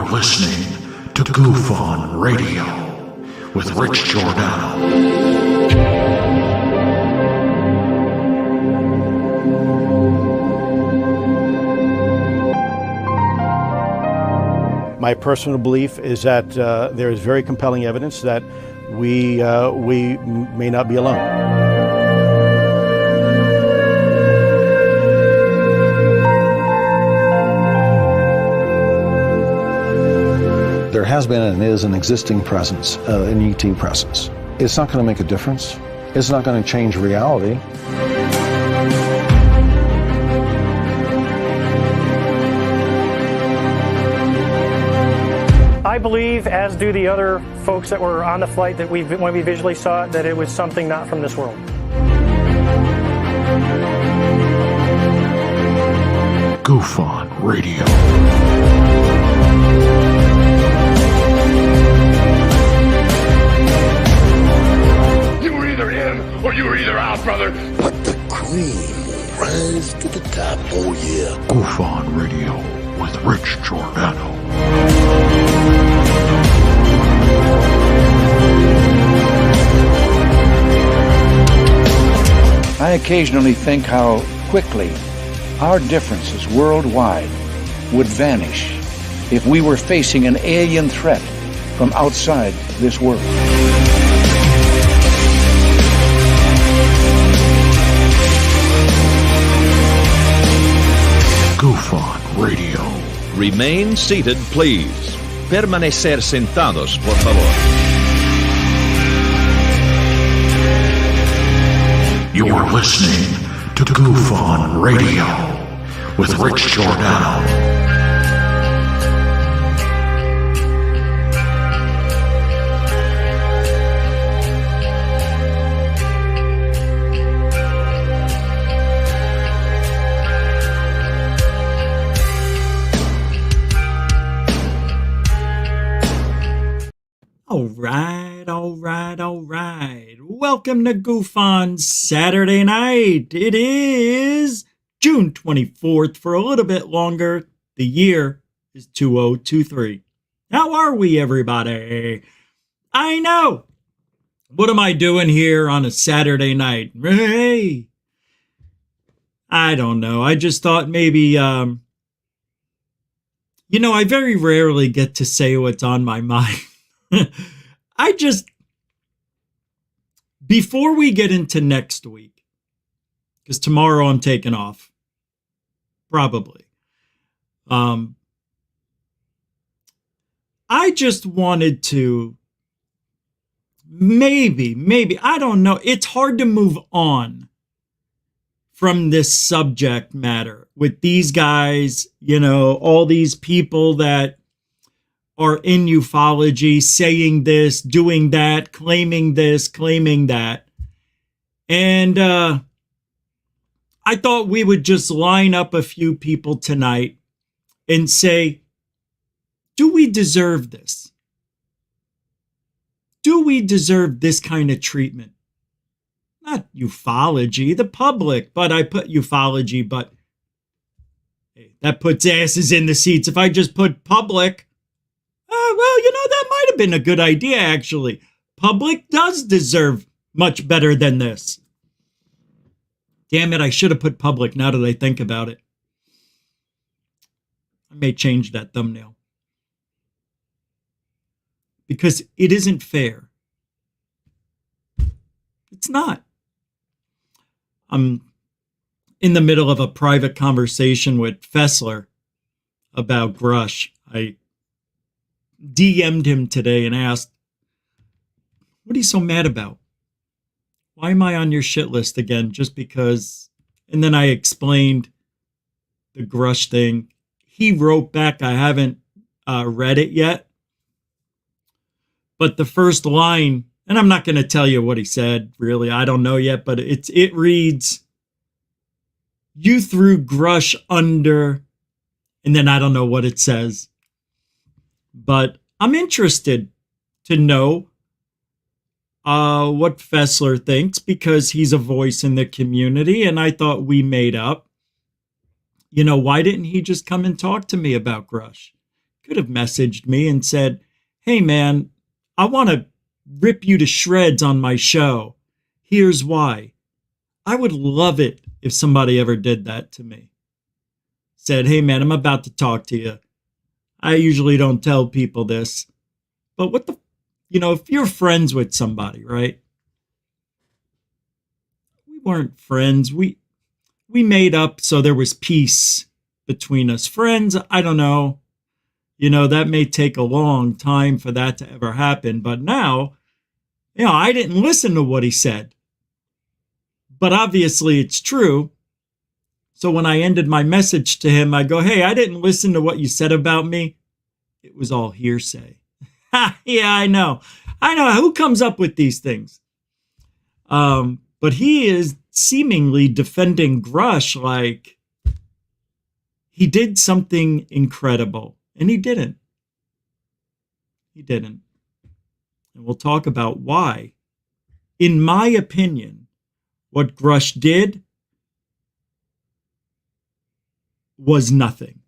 are listening to Goof On Radio with Rich Giordano. My personal belief is that there is very compelling evidence that we may not be alone. There has been and is an existing presence, an ET presence. It's not going to make a difference. It's not going to change reality. I believe, as do the other folks that were on the flight, that when we visually saw it, that it was something not from this world. Goof On Radio. You were either in or you were either out, brother. But the cream will rise to the top, oh yeah. Goof On Radio with Rich Giordano. I occasionally think how quickly our differences worldwide would vanish if we were facing an alien threat from outside this world. Goof On Radio. Remain seated, please. Permanecer sentados, por favor. You are listening to Goof On Radio with Rich Giordano. All right. Welcome to Goof On Saturday night. It is June 24th for a little bit longer. The year is 2023. How are we, everybody? I know. What am I doing here on a Saturday night? Hey. I don't know. I just thought maybe, I very rarely get to say what's on my mind. Before we get into next week, because tomorrow I'm taking off, probably. I just wanted to, maybe, I don't know. It's hard to move on from this subject matter with these guys, all these people that are in ufology saying this, doing that, claiming this, claiming that. And I thought we would just line up a few people tonight and say, do we deserve this? Do we deserve this kind of treatment? Not ufology, the public, but I put ufology, but hey, that puts asses in the seats. If I just put public, that might have been a good idea, actually. Public does deserve much better than this. Damn it, I should have put public now that I think about it. I may change that thumbnail. Because it isn't fair. It's not. I'm in the middle of a private conversation with Fessler about Grush. I DM'd him today and asked, what are you so mad about? Why am I on your shit list again? Just because. And then I explained the Grush thing. He wrote back, I haven't read it yet. But the first line, and I'm not going to tell you what he said, really. I don't know yet, but it reads, you threw Grush under, and then I don't know what it says. But I'm interested to know what Fessler thinks, because he's a voice in the community, and I thought we made up. Why didn't he just come and talk to me about Grush? could have messaged me and said, hey man, I want to rip you to shreds on my show. Here's why. I would love it if somebody ever did that to me. Said, hey man, I'm about to talk to you. I usually don't tell people this, but what the, if you're friends with somebody, right? We weren't friends. We made up so there was peace between us. Friends, I don't know. That may take a long time for that to ever happen. But now, I didn't listen to what he said. But obviously it's true. So when I ended my message to him, I go, hey, I didn't listen to what you said about me. It was all hearsay. Yeah, I know. Who comes up with these things? But he is seemingly defending Grush like he did something incredible. And he didn't. He didn't. And we'll talk about why. In my opinion, what Grush did was nothing.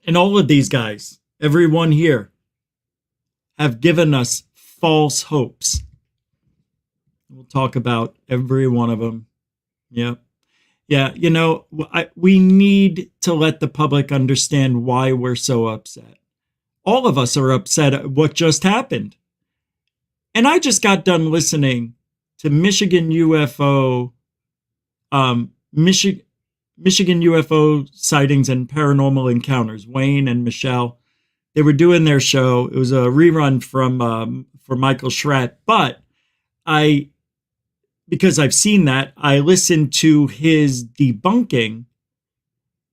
And all of these guys, everyone here, have given us false hopes. We'll talk about every one of them. Yep. Yeah, we need to let the public understand why we're so upset. All of us are upset at what just happened. And I just got done listening to Michigan UFO sightings and paranormal encounters. Wayne and Michelle, they were doing their show. It was a rerun for Michael Schratt, but because I've seen that, I listened to his debunking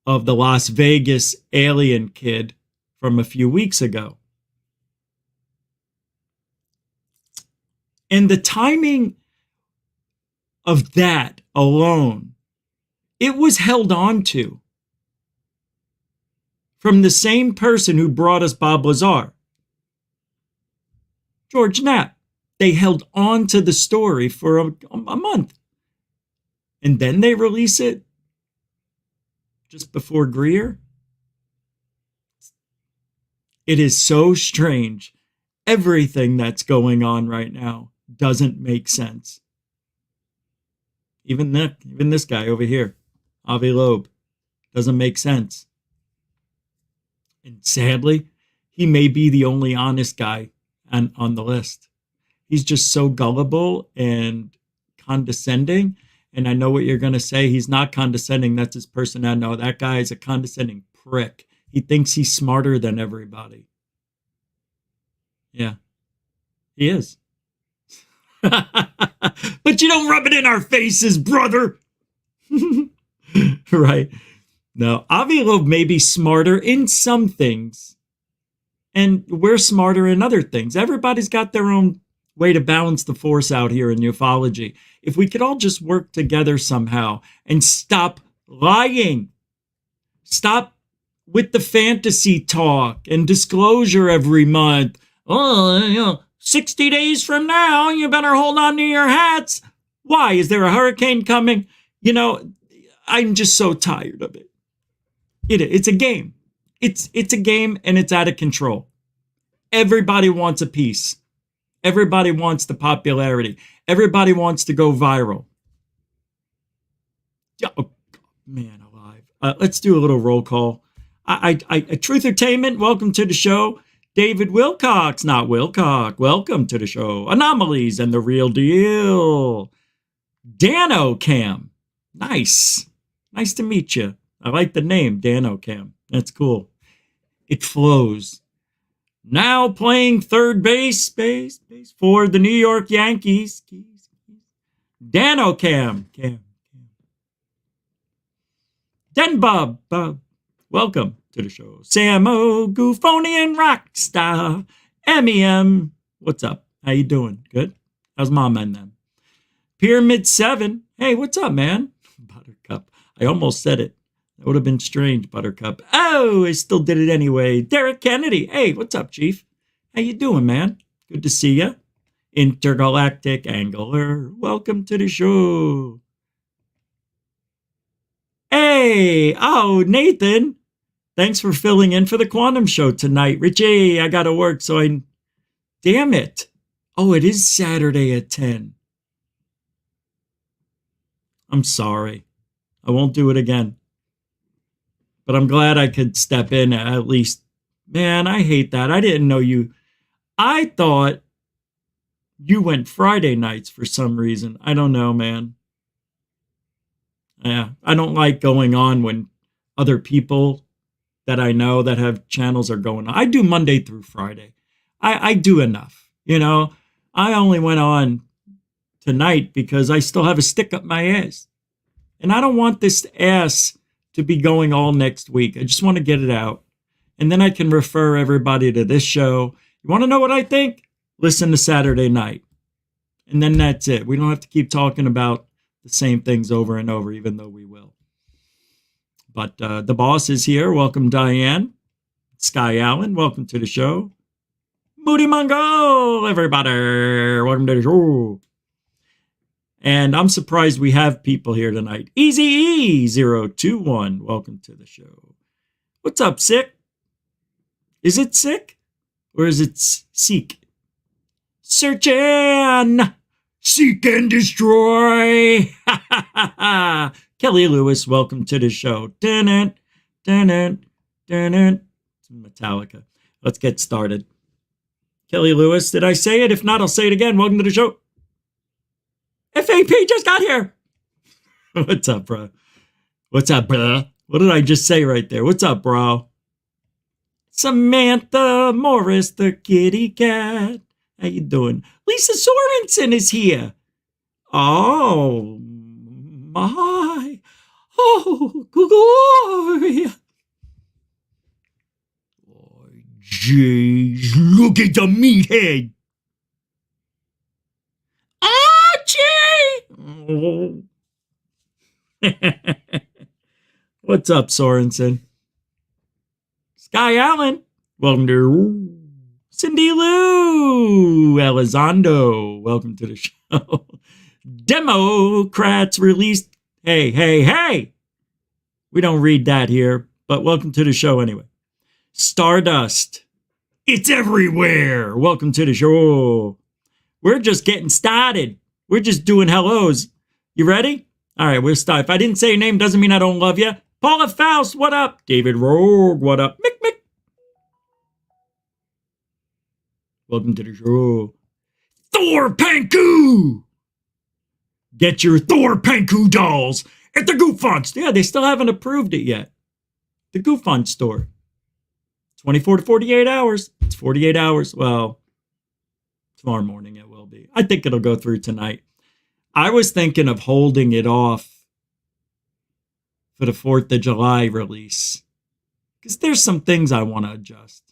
of the Las Vegas alien kid from a few weeks ago. And the timing of that alone, it was held on to from the same person who brought us Bob Lazar, George Knapp. They held on to the story for a month. And then they release it just before Greer. It is so strange. Everything that's going on right now doesn't make sense. Even this guy over here, Avi Loeb, doesn't make sense. And sadly, he may be the only honest guy on the list. He's just so gullible and condescending. And I know what you're going to say. He's not condescending. That's his personality. No, that guy is a condescending prick. He thinks he's smarter than everybody. Yeah, he is. But you don't rub it in our faces, brother. Right. No, Avi Loeb may be smarter in some things. And we're smarter in other things. Everybody's got their own way to balance the force out here in ufology. If we could all just work together somehow and stop lying, stop with the fantasy talk and disclosure every month. 60 days from now, you better hold on to your hats. Why? Is there a hurricane coming? I'm just so tired of it. It's a game. It's a game and it's out of control. Everybody wants a piece. Everybody wants the popularity. Everybody wants to go viral. Oh, man alive. Let's do a little roll call. Truthertainment, welcome to the show. David Wilcox, not Wilcock, welcome to the show. Anomalies and the Real Deal. Dano Cam, nice. Nice to meet you. I like the name, Dano Cam. That's cool. It flows. Now playing third base for the New York Yankees. Dano Cam. Den Bob. Welcome to the show. Samo, Goofonian Rockstar, MEM. What's up? How you doing? Good? How's mom and them? Pyramid 7. Hey, what's up, man? Buttercup. I almost said it. That would have been strange, Buttercup. Oh, I still did it anyway. Derek Kennedy. Hey, what's up, Chief? How you doing, man? Good to see you. Intergalactic Angler. Welcome to the show. Hey, oh, Nathan. Thanks for filling in for the Quantum Show tonight. Richie, I got to work, so damn it. Oh, it is Saturday at 10. I'm sorry. I won't do it again. But I'm glad I could step in at least. Man, I hate that. I didn't know you. I thought you went Friday nights for some reason. I don't know, man. Yeah, I don't like going on when other people that I know that have channels are going on. I do Monday through Friday. I do enough. You know, I only went on tonight because I still have a stick up my ass. And I don't want this ass to be going all next week. I just want to get it out. And then I can refer everybody to this show. You want to know what I think? Listen to Saturday night. And then that's it. We don't have to keep talking about the same things over and over, even though we will. But the boss is here. Welcome, Diane. Sky Allen, welcome to the show. Moody Mungo, everybody. Welcome to the show. And I'm surprised we have people here tonight. Easy E021, welcome to the show. What's up, Sick? Is it Sick? Or is it Seek? Search and seek and destroy. Kelly Lewis, welcome to the show. Dun-dun, dun-dun, dun-dun. Metallica. Let's get started. Kelly Lewis, did I say it? If not, I'll say it again. Welcome to the show. FAP just got here. What's up, bro? What's up, bro? What did I just say right there? What's up, bro? Samantha Morris, the kitty cat. How you doing? Lisa Sorensen is here. Oh, my. Oh, glory. Oh, jeez, look at the meathead. Archie! What's up, Sorensen? Sky Allen, welcome to Cindy Lou. Elizondo, welcome to the show. Democrats released. Hey. We don't read that here, but welcome to the show anyway. Stardust. It's everywhere. Welcome to the show. We're just getting started. We're just doing hellos. You ready? All right, we'll start. If I didn't say your name, doesn't mean I don't love you. Paula Faust, what up? David Rogue, what up? Mick. Welcome to the show. Thor Panku! Get your Thor Panku dolls at the Goof Font. Yeah, they still haven't approved it yet. The Goof Font store. 24 to 48 hours. It's 48 hours. Well, tomorrow morning it will be. I think it'll go through tonight. I was thinking of holding it off for the 4th of July release. Because there's some things I want to adjust.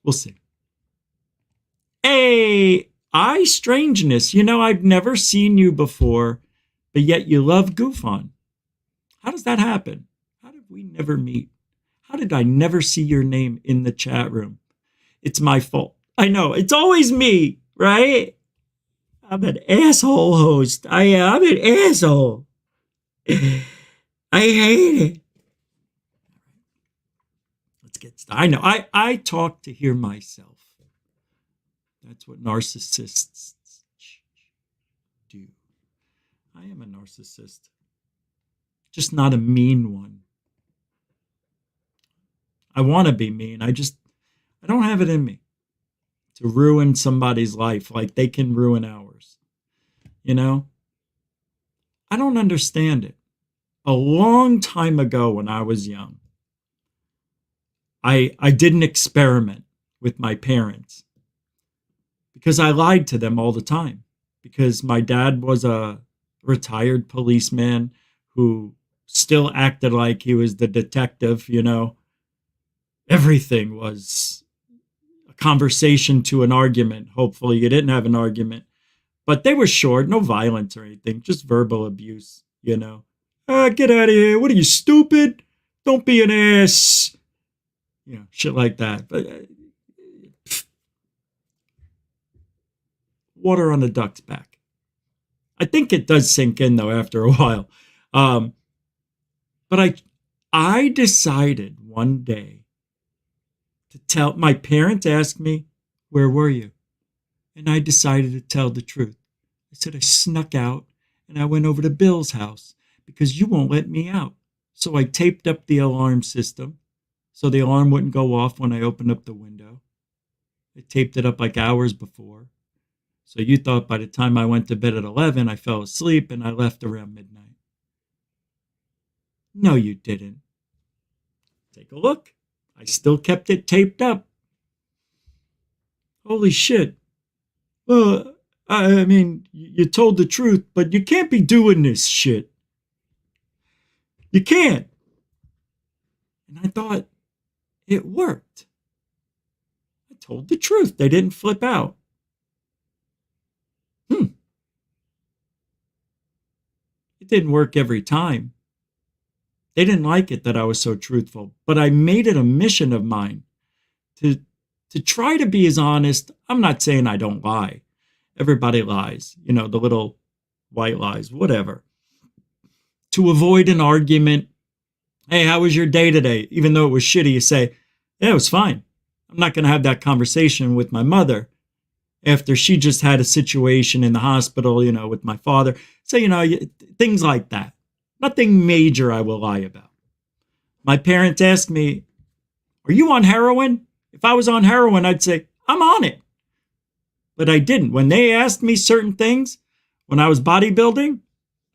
We'll see. Hey, Strangeness. You know, I've never seen you before, but yet you love Goof On. How does that happen? How did we never meet? How did I never see your name in the chat room? It's my fault. I know. It's always me, right? I'm an asshole host. I'm an asshole. I hate it. Let's get started. I know. I talk to hear myself. That's what narcissists do. I am a narcissist. Just not a mean one. I want to be mean. I don't have it in me to ruin somebody's life like they can ruin ours. You know? I don't understand it. A long time ago when I was young, I did an experiment with my parents because I lied to them all the time. Because my dad was a retired policeman who still acted like he was the detective, you know. Everything was a conversation to an argument. Hopefully you didn't have an argument. But they were short, no violence or anything, just verbal abuse, you know. Get out of here. What are you, stupid? Don't be an ass. You know, shit like that. But water on the duck's back. I think it does sink in, though, after a while. But I decided one day to tell. My parents asked me, "Where were you?" And I decided to tell the truth. I said I snuck out and I went over to Bill's house because you won't let me out. So I taped up the alarm system so the alarm wouldn't go off when I opened up the window. I taped it up like hours before. So you thought by the time I went to bed at 11, I fell asleep and I left around midnight. No, you didn't. Take a look. I still kept it taped up. Holy shit. Well, I mean, you told the truth, but you can't be doing this shit. You can't. And I thought, it worked. I told the truth. They didn't flip out. It didn't work every time. They didn't like it that I was so truthful, but I made it a mission of mine to try to be as honest. I'm not saying I don't lie. Everybody lies, the little white lies, whatever. To avoid an argument, hey, how was your day today? Even though it was shitty, you say, yeah, it was fine. I'm not going to have that conversation with my mother after she just had a situation in the hospital, with my father. So, things like that. Nothing major I will lie about. My parents asked me, are you on heroin? If I was on heroin, I'd say, I'm on it. But I didn't. When they asked me certain things, when I was bodybuilding,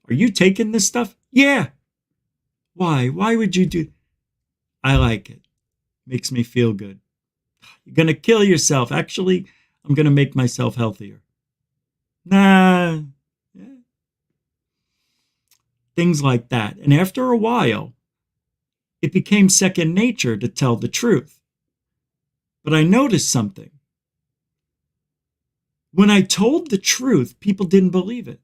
are you taking this stuff? Yeah. Why? Why would you do? I like it. Makes me feel good. You're going to kill yourself. Actually, I'm going to make myself healthier. Nah. Yeah. Things like that. And after a while, it became second nature to tell the truth. But I noticed something. When I told the truth, people didn't believe it.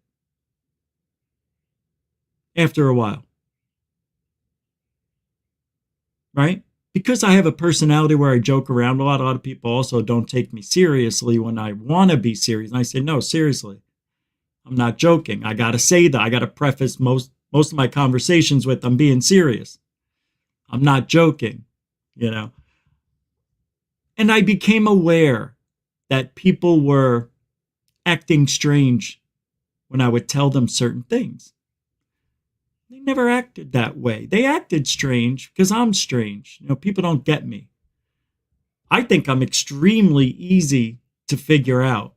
After a while. Right? Because I have a personality where I joke around a lot of people also don't take me seriously when I want to be serious. And I say, no, seriously, I'm not joking. I got to say that. I got to preface most of my conversations with, I'm being serious. I'm not joking, And I became aware that people were acting strange when I would tell them certain things. They never acted that way. They acted strange because I'm strange. People don't get me. I think I'm extremely easy to figure out.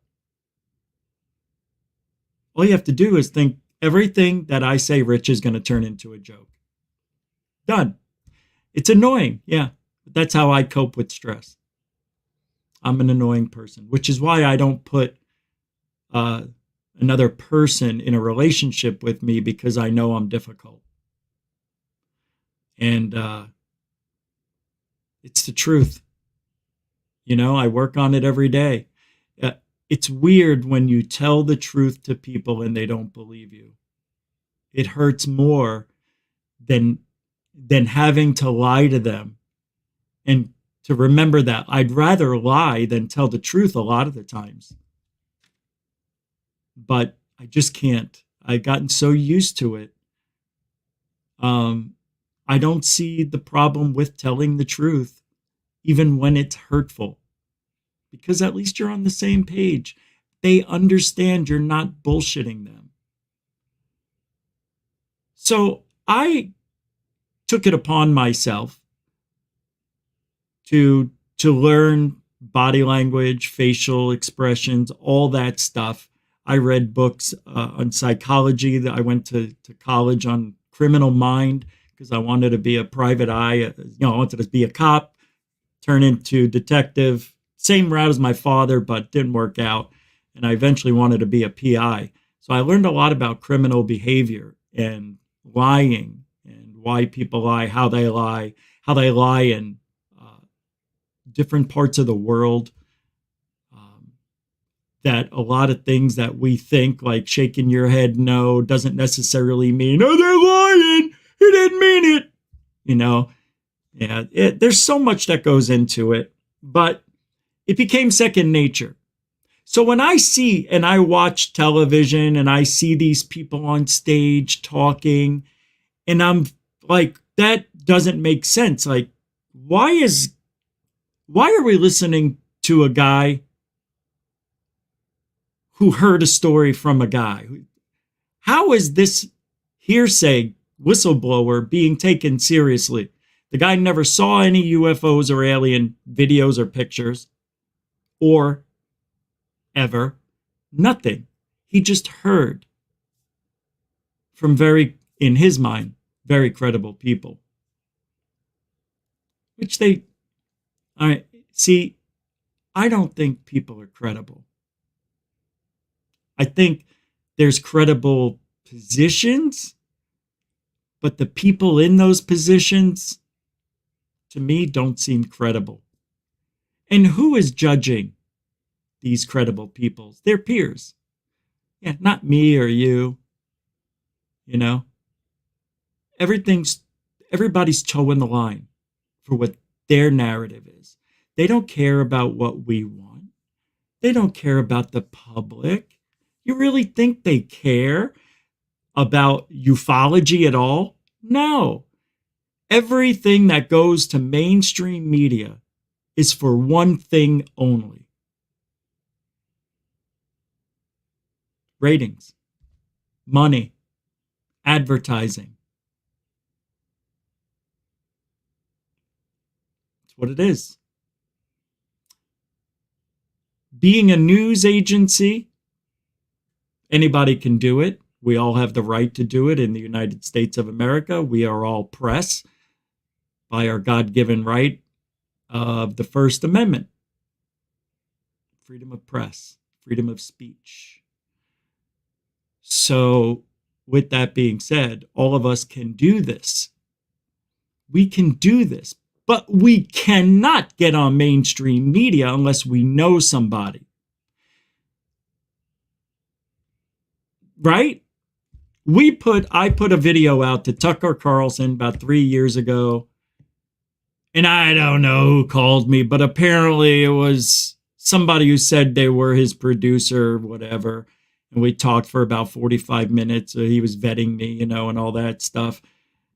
All you have to do is think everything that I say, Rich, is going to turn into a joke. Done. It's annoying, yeah. But that's how I cope with stress. I'm an annoying person, which is why I don't put another person in a relationship with me, because I know I'm difficult. And it's the truth. I work on it every day. It's weird when you tell the truth to people and they don't believe you. It hurts more than having to lie to them. And to remember that I'd rather lie than tell the truth a lot of the times. But I just can't. I've gotten so used to it. I don't see the problem with telling the truth, even when it's hurtful, because at least you're on the same page. They understand you're not bullshitting them. So I took it upon myself to learn body language, facial expressions, all that stuff. I read books on psychology. I went to college on criminal mind because I wanted to be a private eye. I wanted to be a cop, turn into detective. Same route as my father, but didn't work out. And I eventually wanted to be a PI. So I learned a lot about criminal behavior and lying and why people lie, how they lie in different parts of the world. That a lot of things that we think, like shaking your head no, doesn't necessarily mean, oh, they're lying. He didn't mean it. There's so much that goes into it, but it became second nature. So when I see and I watch television and I see these people on stage talking, and I'm Like, that doesn't make sense. Like, why are we listening to a guy who heard a story from a guy? How is this hearsay whistleblower being taken seriously? The guy never saw any UFOs or alien videos or pictures, or ever. Nothing. He just heard from in his mind, very credible people. See, I don't think people are credible. I think there's credible positions, but the people in those positions, to me, don't seem credible. And who is judging these credible people? Their peers. Yeah, not me or you. You know? Everybody's toeing the line for what their narrative is. They don't care about what we want. They don't care about the public. You really think they care about ufology at all? No. Everything that goes to mainstream media is for one thing only: ratings, money, advertising. That's what it is. Being a news agency, anybody can do it. We all have the right to do it in the United States of America. We are all press by our God-given right of the First Amendment. Freedom of press, freedom of speech. So, with that being said, all of us can do this. We can do this, but we cannot get on mainstream media unless we know somebody. Right? I put a video out to Tucker Carlson about 3 years ago, and I don't know who called me, but apparently it was somebody who said they were his producer or whatever. And we talked for about 45 minutes. He was vetting me, and all that stuff.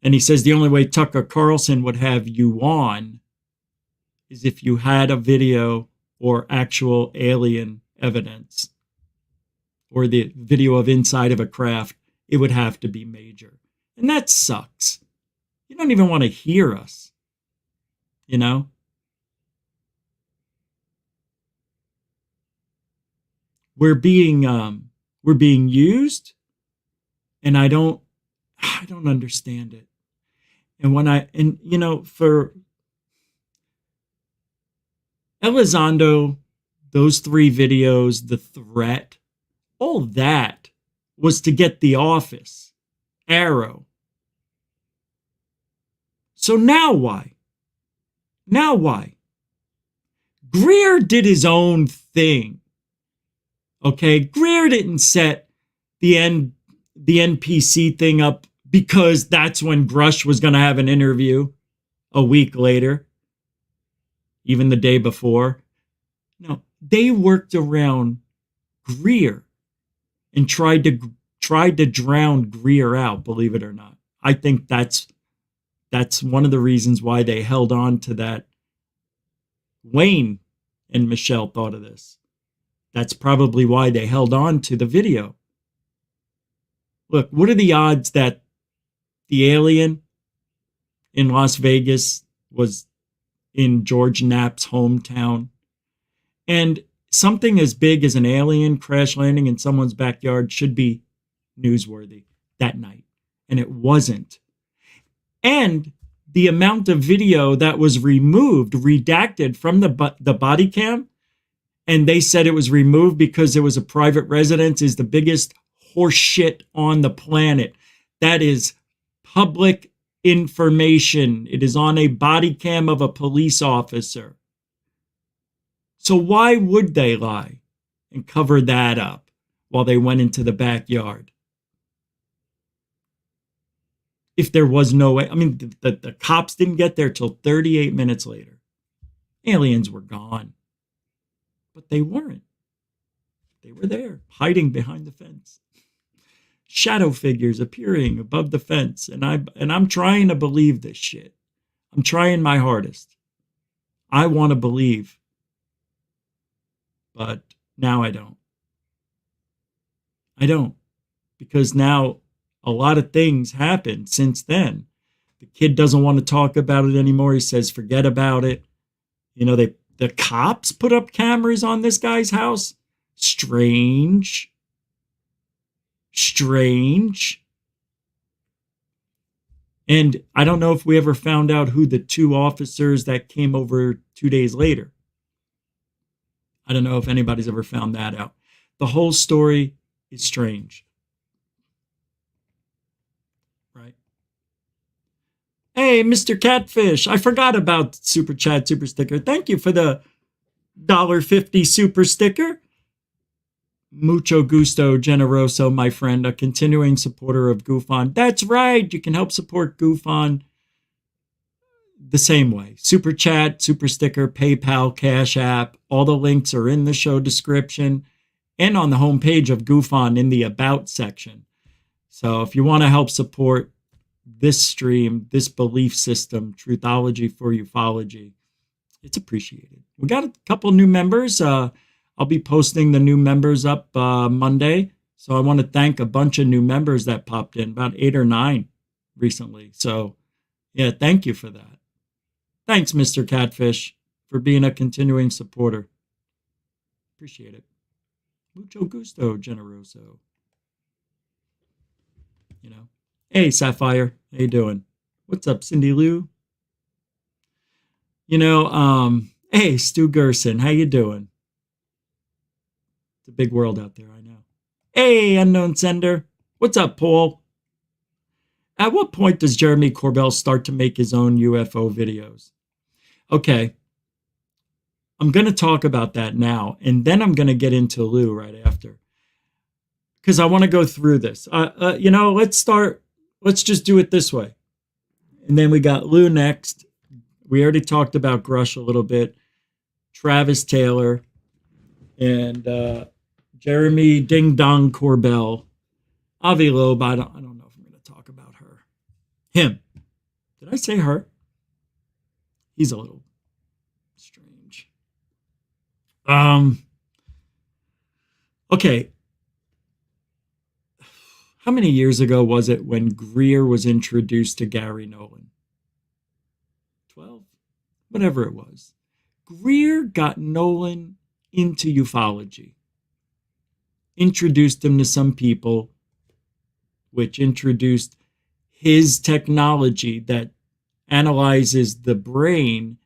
And he says the only way Tucker Carlson would have you on is if you had a video or actual alien evidence or the video of inside of a craft. It would have to be major. And that sucks. You don't even want to hear us, We're being used, and I don't understand it. And for Elizondo, those 3 videos, the threat, all that was to get the office, Arrow. So now why? Greer did his own thing. Okay, Greer didn't set the NPC thing up because that's when Grush was going to have an interview a week later, even the day before. No, they worked around Greer and tried to drown Greer out, believe it or not. I think that's one of the reasons why they held on to that. Wayne and Michelle thought of this. That's probably why they held on to the video. Look, what are the odds that the alien in Las Vegas was in George Knapp's hometown? And something as big as an alien crash landing in someone's backyard should be newsworthy that night. And it wasn't. And the amount of video that was removed, redacted from the body cam, and they said it was removed because it was a private residence, is the biggest horse shit on the planet. That is public information. It is on a body cam of a police officer. So why would they lie and cover that up while they went into the backyard? If there was no way, the cops didn't get there till 38 minutes later. Aliens were gone. But they weren't. They were there, hiding behind the fence. shadow figures appearing above the fence. And I'm trying to believe this shit. I'm trying my hardest. I want to believe. But now I don't. I don't. Because now a lot of things happened since then. The kid doesn't want to talk about it anymore. He says, forget about it. You know, the cops put up cameras on this guy's house. Strange. And I don't know if we ever found out who the two officers that came over 2 days later. I don't know if anybody's ever found that out. The whole story is strange. Right? Hey, Mr. Catfish, I forgot about Super Chat, Super Sticker. Thank you for the $1.50 Super Sticker. Mucho gusto, generoso, my friend, a continuing supporter of GoofOn. That's right. You can help support GoofOn the same way. Super Chat, Super Sticker, PayPal, Cash App. All the links are in the show description and on the homepage of GoofOn in the About section. So if you want to help support this stream, this belief system, Truthology for Ufology, it's appreciated. We got a couple new members. I'll be posting the new members up Monday. So I want to thank a bunch of new members that popped in, about 8 or 9 recently. So yeah, thank you for that. Thanks, Mr. Catfish, for being a continuing supporter. Appreciate it. Mucho gusto, generoso. You know. Hey, Sapphire. How you doing? What's up, Cindy Lou? You know, hey, Stu Gerson. How you doing? It's a big world out there, I know. Hey, unknown sender. What's up, Paul? At what point does Jeremy Corbell start to make his own UFO videos? Okay. I'm going to talk about that now, and then I'm going to get into Lou right after. Because I want to go through this. You know, let's just do it this way. And then we got Lou next. We already talked about Grush a little bit. Travis Taylor. And Jeremy Ding Dong Corbell. Avi Loeb, I don't know if I'm going to talk about her. Him. Did I say her? He's a little strange. Okay. How many years ago was it when Greer was introduced to Gary Nolan? 12? Whatever it was. Greer got Nolan into ufology. Introduced him to some people, which introduced his technology that analyzes the brain.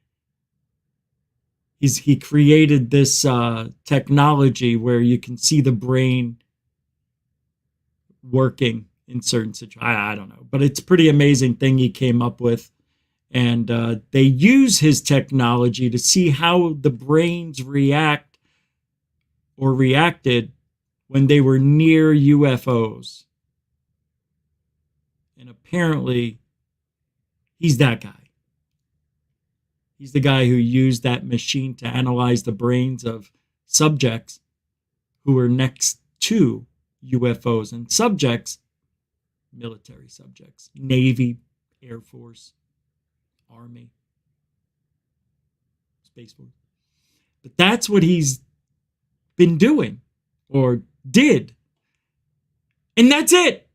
He created this technology where you can see the brain working in certain situations. I don't know, but it's a pretty amazing thing he came up with. And they use his technology to see how the brains react or reacted when they were near UFOs. And apparently, he's that guy. He's the guy who used that machine to analyze the brains of subjects who were next to UFOs. And subjects, military subjects, Navy, Air Force, Army, Space Force. But that's what he's been doing or did. And that's it.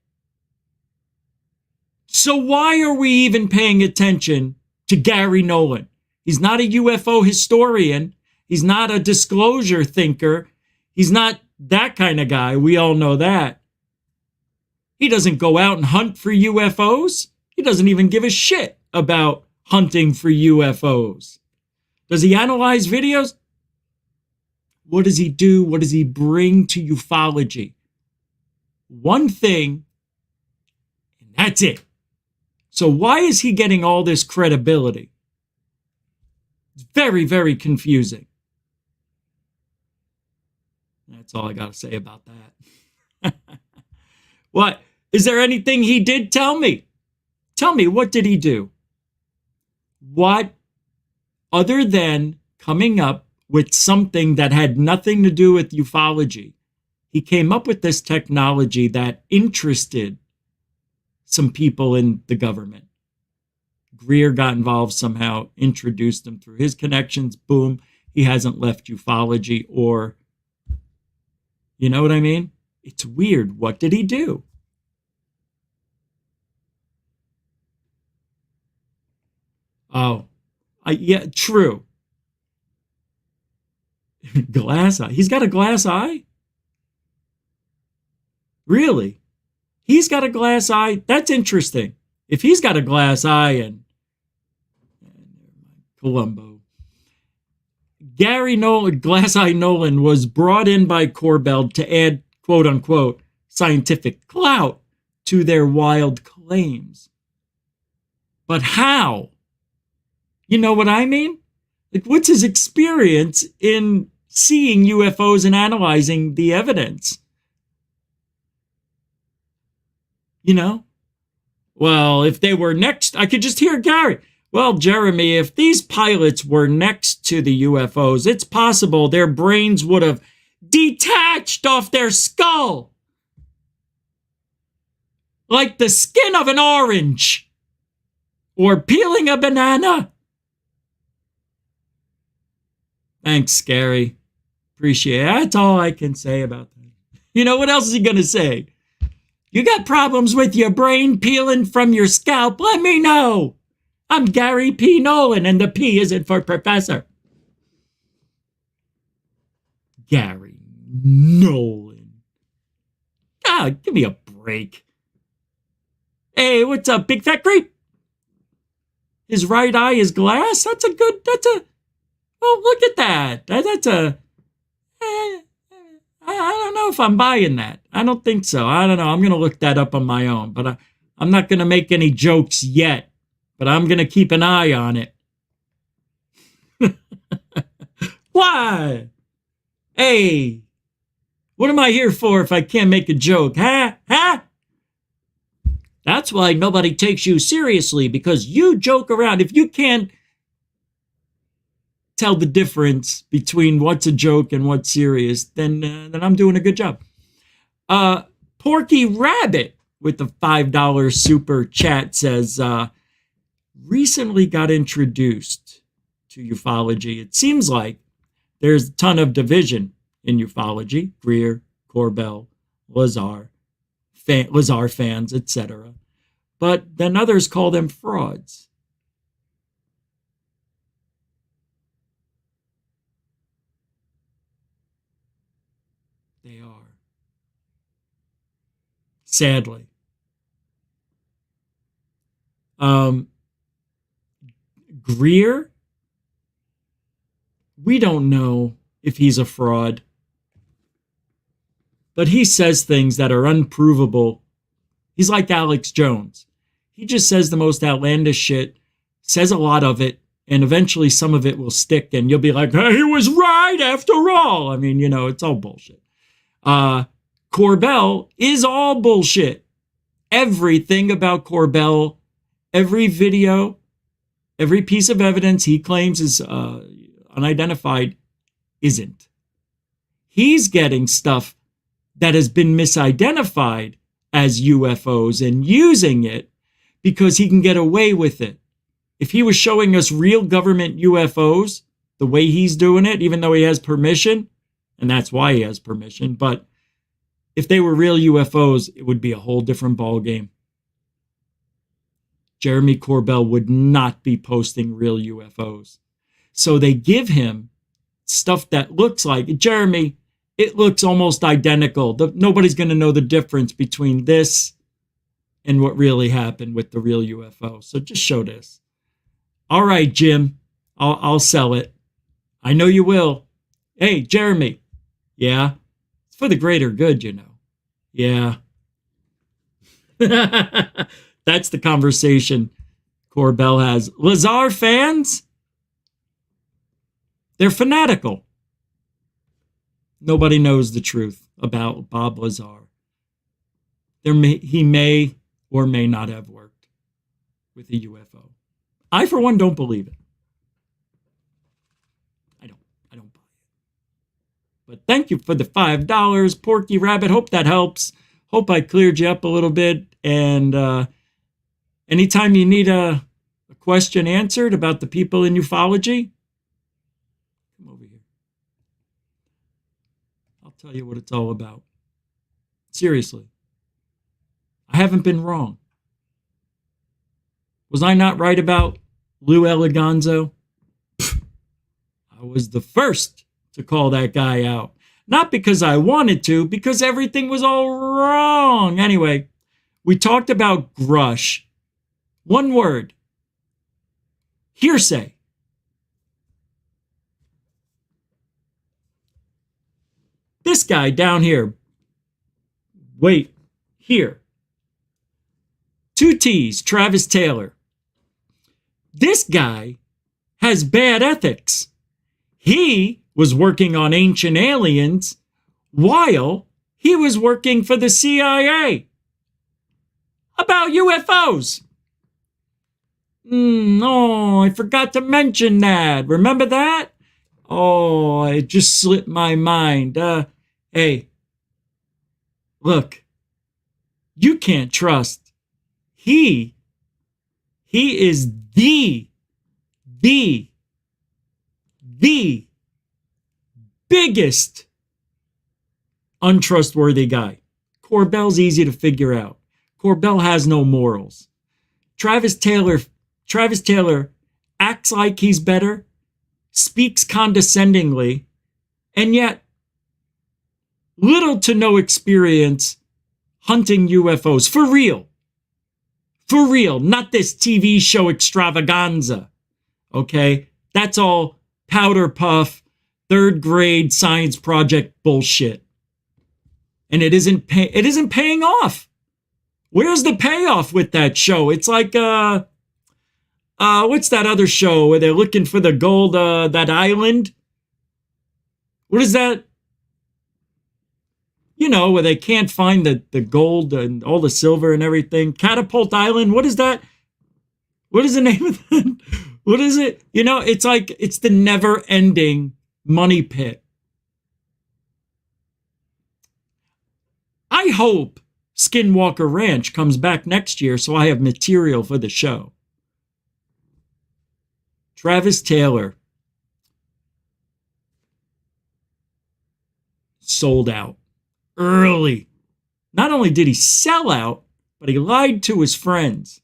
So why are we even paying attention to Gary Nolan? He's not a UFO historian. He's not a disclosure thinker. He's not that kind of guy. We all know that. He doesn't go out and hunt for UFOs. He doesn't even give a shit about hunting for UFOs. Does he analyze videos? What does he do? What does he bring to ufology? One thing, and that's it. So why is he getting all this credibility? It's very, very confusing. That's all I got to say about that. What? Is there anything he did? Tell me. Tell me, what did he do? What, other than coming up with something that had nothing to do with ufology, he came up with this technology that interested some people in the government. Greer got involved somehow, introduced him through his connections. Boom, he hasn't left ufology, or, you know what I mean? It's weird. What did he do? Oh, yeah, true. Glass eye. He's got a glass eye? Really? He's got a glass eye? That's interesting. If he's got a glass eye and Columbo. Gary Nolan, Glass Eye Nolan, was brought in by Corbell to add, quote unquote, scientific clout to their wild claims. But how? You know what I mean? Like, what's his experience in seeing UFOs and analyzing the evidence? You know? Well, if they were next, I could just hear Gary. Well, Jeremy, if these pilots were next to the UFOs, it's possible their brains would have detached off their skull. Like the skin of an orange. Or peeling a banana. Thanks, Gary. Appreciate it. That's all I can say about that. You know, what else is he going to say? You got problems with your brain peeling from your scalp? Let me know. I'm Gary P. Nolan, and the P isn't for professor. Gary Nolan. God, give me a break. Hey, what's up, big fat creep? His right eye is glass? Oh, look at that. I don't know if I'm buying that. I don't think so. I don't know. I'm going to look that up on my own, but I'm not going to make any jokes yet, but I'm going to keep an eye on it. Why? Hey, what am I here for if I can't make a joke? Huh? That's why nobody takes you seriously, because you joke around. If you can't tell the difference between what's a joke and what's serious, then I'm doing a good job. Porky Rabbit with the $5 super chat says, recently got introduced to ufology. It seems like there's a ton of division in ufology. Greer, Corbell, Lazar fans, etc. But then others call them frauds. They are. Sadly. Greer, we don't know if he's a fraud, but he says things that are unprovable. He's like Alex Jones. He just says the most outlandish shit, says a lot of it, and eventually some of it will stick, and you'll be like, hey, he was right after all. I mean, you know, it's all bullshit. Corbell is all bullshit. Everything about Corbell, every video, every piece of evidence he claims is unidentified isn't. He's getting stuff that has been misidentified as UFOs and using it because he can get away with it. If he was showing us real government UFOs, the way he's doing it, even though he has permission, and that's why he has permission, but if they were real UFOs, it would be a whole different ballgame. Jeremy Corbell would not be posting real UFOs. So they give him stuff that looks like, Jeremy, it looks almost identical. Nobody's going to know the difference between this and what really happened with the real UFO. So just show this. All right, Jim, I'll sell it. I know you will. Hey, Jeremy. Yeah, it's for the greater good, you know. Yeah. That's the conversation Corbell has. Lazar fans, they're fanatical. Nobody knows the truth about Bob Lazar. He may or may not have worked with a UFO. I, for one, don't believe it. I don't buy But thank you for the $5, Porky Rabbit. Hope that helps. Hope I cleared you up a little bit. And anytime you need a question answered about the people in ufology, come over here. I'll tell you what it's all about. Seriously. I haven't been wrong. Was I not right about Lou Elizondo? I was the first to call that guy out. Not because I wanted to, because everything was all wrong. Anyway, we talked about Grush. One word. Hearsay. This guy down here. Wait, here. 2 T's, Travis Taylor. This guy has bad ethics. He was working on ancient aliens while he was working for the CIA about UFOs. Oh, I forgot to mention that. Remember that? Oh, it just slipped my mind. Hey, look, you can't trust. He is the biggest untrustworthy guy. Corbell's easy to figure out. Corbell has no morals. Travis Taylor acts like he's better, speaks condescendingly, and yet little to no experience hunting UFOs. For real. For real. Not this TV show extravaganza. Okay? That's all powder puff, third grade science project bullshit. And it isn't paying off. Where's the payoff with that show? It's like what's that other show where they're looking for the gold, that island? What is that? You know, where they can't find the gold and all the silver and everything. Catapult Island. What is that? What is the name of that? What is it? You know, it's like, it's the never-ending money pit. I hope Skinwalker Ranch comes back next year so I have material for the show. Travis Taylor sold out early. Not only did he sell out, but he lied to his friends.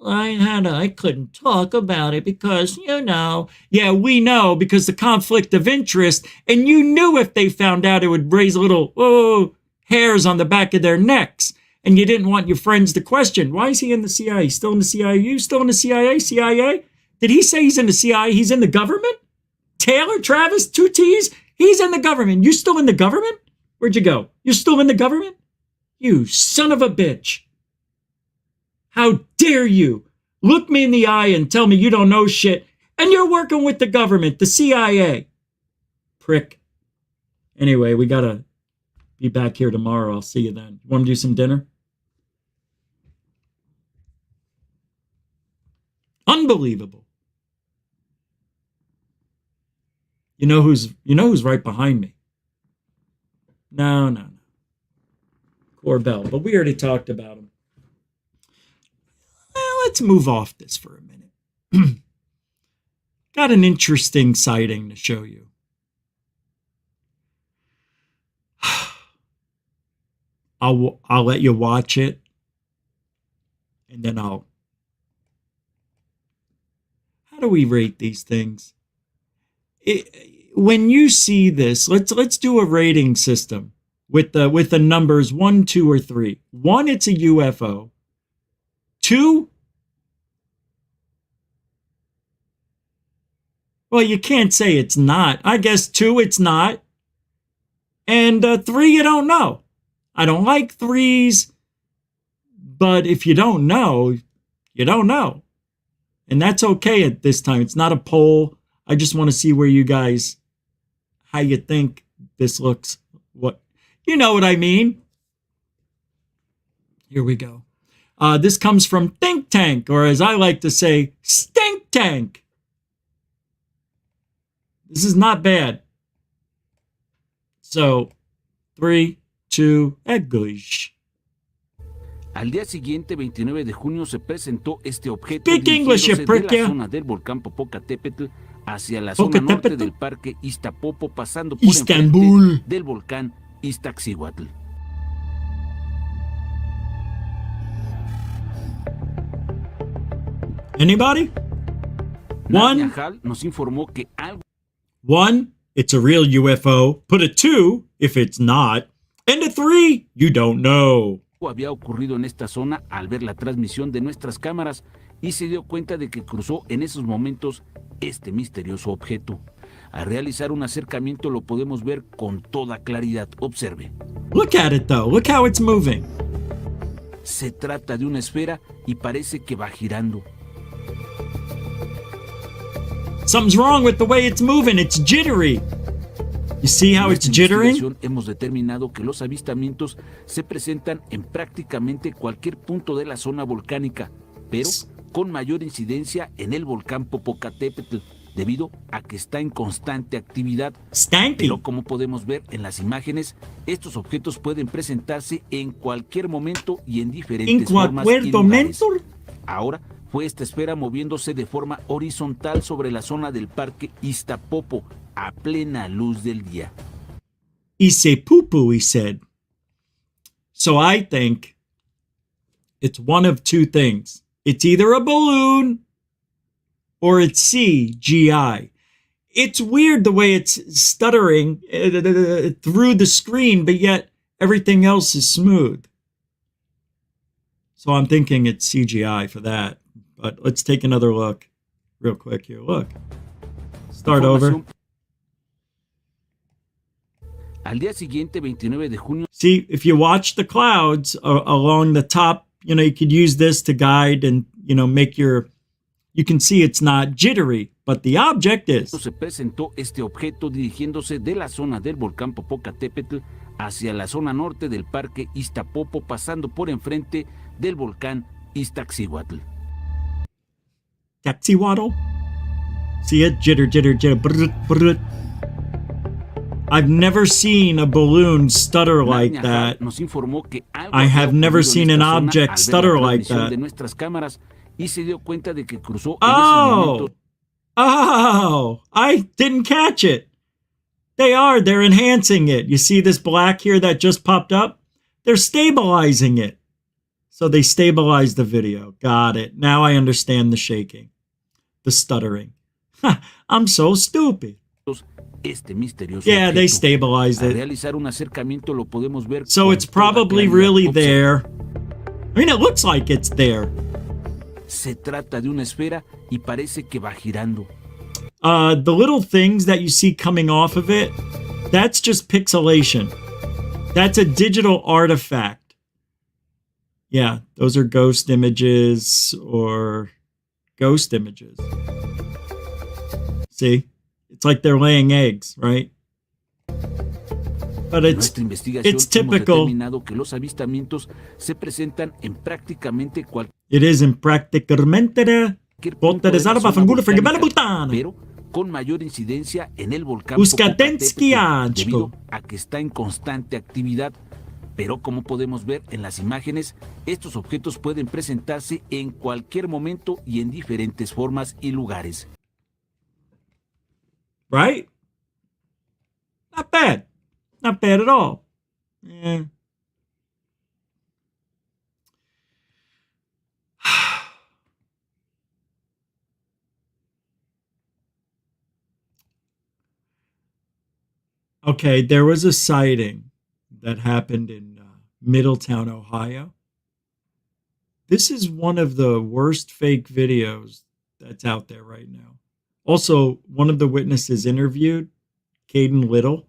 I couldn't talk about it because, you know. Yeah, we know, because the conflict of interest, and you knew if they found out it would raise little hairs on the back of their necks, and you didn't want your friends to question, why is he in the CIA? Still in the CIA? You still in the CIA? CIA? Did he say he's in the CIA? He's in the government? Taylor, Travis, 2 T's? He's in the government. You still in the government? Where'd you go? You're still in the government? You son of a bitch. How dare you look me in the eye and tell me you don't know shit, and you're working with the government, the CIA. Prick. Anyway, we gotta be back here tomorrow. I'll see you then. Want to do some dinner? Unbelievable. You know who's right behind me? No. Corbell, but we already talked about him. Well, let's move off this for a minute. Got an interesting sighting to show you. I'll let you watch it, and then how do we rate these things? When you see this, let's do a rating system with the numbers 1, 2, or 3. 1, it's a UFO. 2, well, you can't say it's not. I guess 2, it's not. And 3, you don't know. I don't like 3s, but if you don't know, you don't know. And that's okay at this time. It's not a poll. I just want to see where you guys, how you think this looks. What, you know what I mean? Here we go. This comes from Think Tank, or as I like to say, Stink Tank. This is not bad. So, 3, 2, English. Al día siguiente, 29 de junio, se presentó este objeto Speak English, you dirigiéndose de prick, la zona del volcán Popocatépetl hacia la zona Popocatépetl. norte del parque Iztapopo, pasando por Istanbul. enfrente del volcán Iztaccíhuatl. Anybody? Nadia One. Hall nos informó que algo 1, it's a real UFO. Put a 2 if it's not. And a 3, you don't know. había ocurrido en esta zona al ver la transmisión de nuestras cámaras y se dio cuenta de que cruzó en esos momentos este misterioso objeto. Al realizar un acercamiento lo podemos ver con toda claridad. Observe. Look at it though. Look how it's moving. Se trata de una esfera y parece que va girando. Something's wrong with the way it's moving. It's jittery. You see how it's jittering? Hemos determinado que los avistamientos se presentan en prácticamente cualquier punto de la zona volcánica, pero con mayor incidencia en el volcán Popocatépetl, debido a que está en constante actividad. Stanky. Pero como podemos ver en las imágenes, estos objetos pueden presentarse en cualquier momento y en diferentes formas y lugares. Ahora fue esta esfera moviéndose de forma horizontal sobre la zona del parque Iztapopo a plena luz del día. Ise poo-poo, he said. So I think it's one of two things. It's either a balloon or it's CGI. It's weird the way it's stuttering through the screen, but yet everything else is smooth. So I'm thinking it's CGI for that. But let's take another look real quick here. Look. Start over. Al día siguiente, 29 de junio. See, if you watch the clouds along the top, you know, you could use this to guide and, you know, make your... You can see it's not jittery, but the object is. Se presentó este objeto dirigiéndose de la zona del volcán Popocatépetl hacia la zona norte del parque Iztapopo, pasando por enfrente del volcán Iztaccíhuatl. Taxiwaddle? See it? Jitter, jitter, jitter. Brr, brr. I've never seen a balloon stutter like that. Nos informó que I have never seen an object stutter like that. De nuestras cámaras y se dio cuenta de que cruzó Oh! Oh! I didn't catch it. They're enhancing it. You see this black here that just popped up? They're stabilizing it. So they stabilized the video. Got it. Now I understand the shaking. The stuttering. I'm so stupid. Este misterioso yeah, objeto. they stabilized Al it. realizar un acercamiento lo podemos ver. So it's probably really there. I mean, it looks like it's there. Se trata de una esfera y parece que va girando. The little things that you see coming off of it, that's just pixelation. That's a digital artifact. Yeah, those are ghost images or ghost images. See? It's like they're laying eggs, right? But it's typical. Que los avistamientos se presentan en prácticamente it is in prácticamente pero con mayor incidencia en el volcán Popocatépetl, debido a que está en constante actividad. Pero como podemos ver en las imágenes, estos objetos pueden presentarse en cualquier momento y en diferentes formas y lugares. Right? Not bad. Not bad at all. Yeah. Okay, there was a sighting that happened in Middletown, Ohio. This is one of the worst fake videos that's out there right now. Also, one of the witnesses interviewed, Caden Little,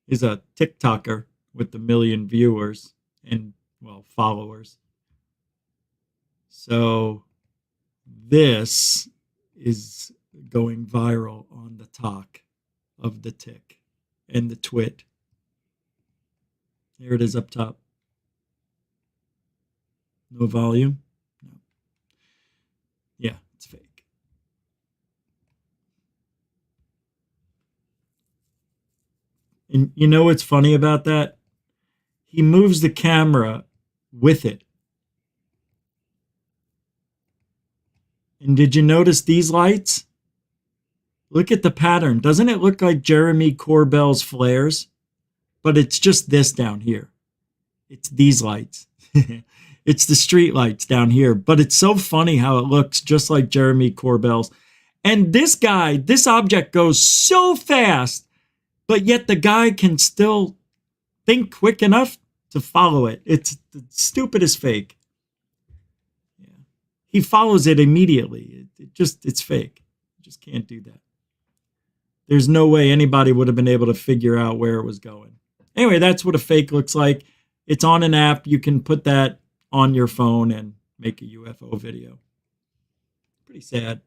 is a TikToker with 1 million viewers and, well, followers. So this is going viral on the talk of the tick and the twit. Here it is up top. No volume? No. Yeah, it's fake. And you know what's funny about that? He moves the camera with it. And did you notice these lights? Look at the pattern. Doesn't it look like Jeremy Corbell's flares? But it's just this down here. It's these lights. It's the street lights down here. But it's so funny how it looks just like Jeremy Corbell's. And this guy, this object goes so fast, but yet the guy can still think quick enough to follow it. It's the stupidest fake. Yeah. He follows it immediately. It's fake. You just can't do that. There's no way anybody would have been able to figure out where it was going. Anyway, that's what a fake looks like. It's on an app. You can put that on your phone and make a UFO video. Pretty sad.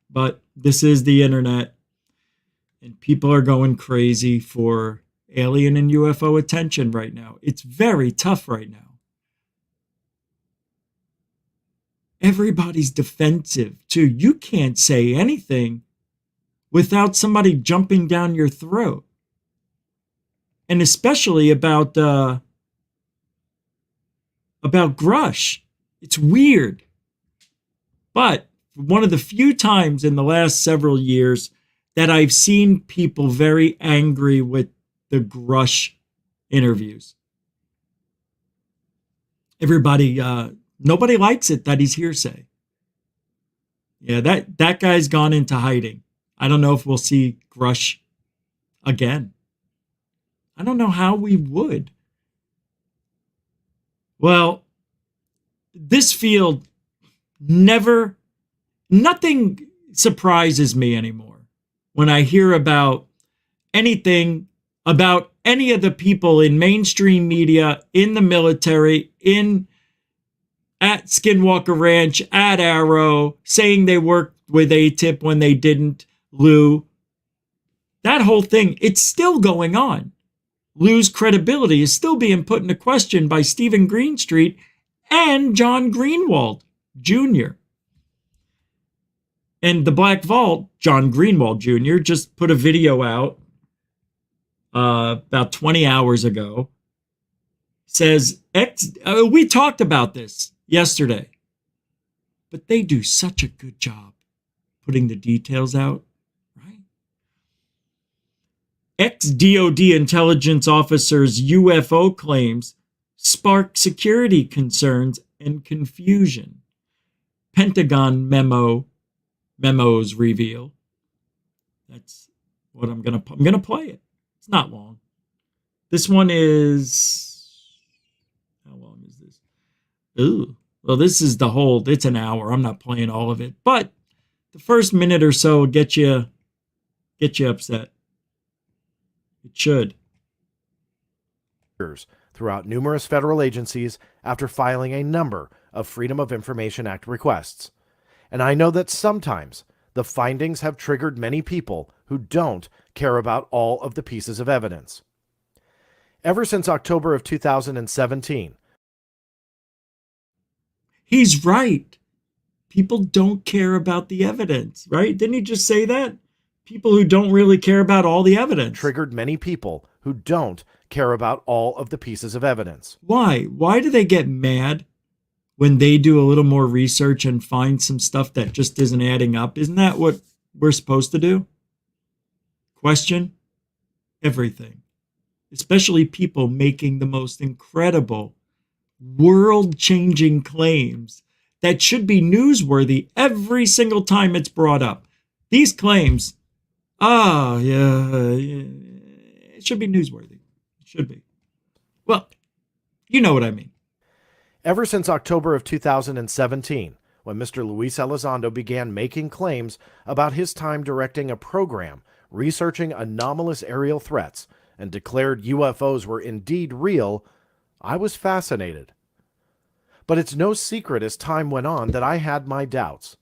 But this is the internet. And people are going crazy for alien and UFO attention right now. It's very tough right now. Everybody's defensive, too. You can't say anything without somebody jumping down your throat. And especially about Grush. It's weird. But one of the few times in the last several years that I've seen people very angry with the Grush interviews. Everybody, nobody likes it that he's hearsay. Yeah, that guy's gone into hiding. I don't know if we'll see Grush again. I don't know how we would. Well, this field nothing surprises me anymore when I hear about anything about any of the people in mainstream media, in the military, at Skinwalker Ranch, at Arrow, saying they worked with ATIP when they didn't, Lou. That whole thing, it's still going on. Lou's credibility is still being put into question by Stephen Greenstreet and John Greenwald Jr. And the Black Vault, John Greenwald Jr., just put a video out about 20 hours ago. Says, we talked about this yesterday, but they do such a good job putting the details out, right? Ex-DOD intelligence officers' UFO claims spark security concerns and confusion. Pentagon memos reveal. That's what I'm gonna play it. It's not long. This one is, how long is this? Ooh, well, this is it's an hour. I'm not playing all of it, but the first minute or so will get you upset. It should. Throughout numerous federal agencies after filing a number of Freedom of Information Act requests. And I know that sometimes the findings have triggered many people who don't care about all of the pieces of evidence. Ever since October of 2017. He's right. People don't care about the evidence, right? Didn't he just say that? People who don't really care about all the evidence. Triggered many people who don't care about all of the pieces of evidence. Why? Why do they get mad when they do a little more research and find some stuff that just isn't adding up? Isn't that what we're supposed to do? Question everything, especially people making the most incredible, world-changing claims that should be newsworthy every single time it's brought up. These claims, it should be newsworthy. It should be. Well, you know what I mean. Ever since October of 2017, when Mr. Luis Elizondo began making claims about his time directing a program researching anomalous aerial threats and declared UFOs were indeed real, I was fascinated. But it's no secret as time went on that I had my doubts.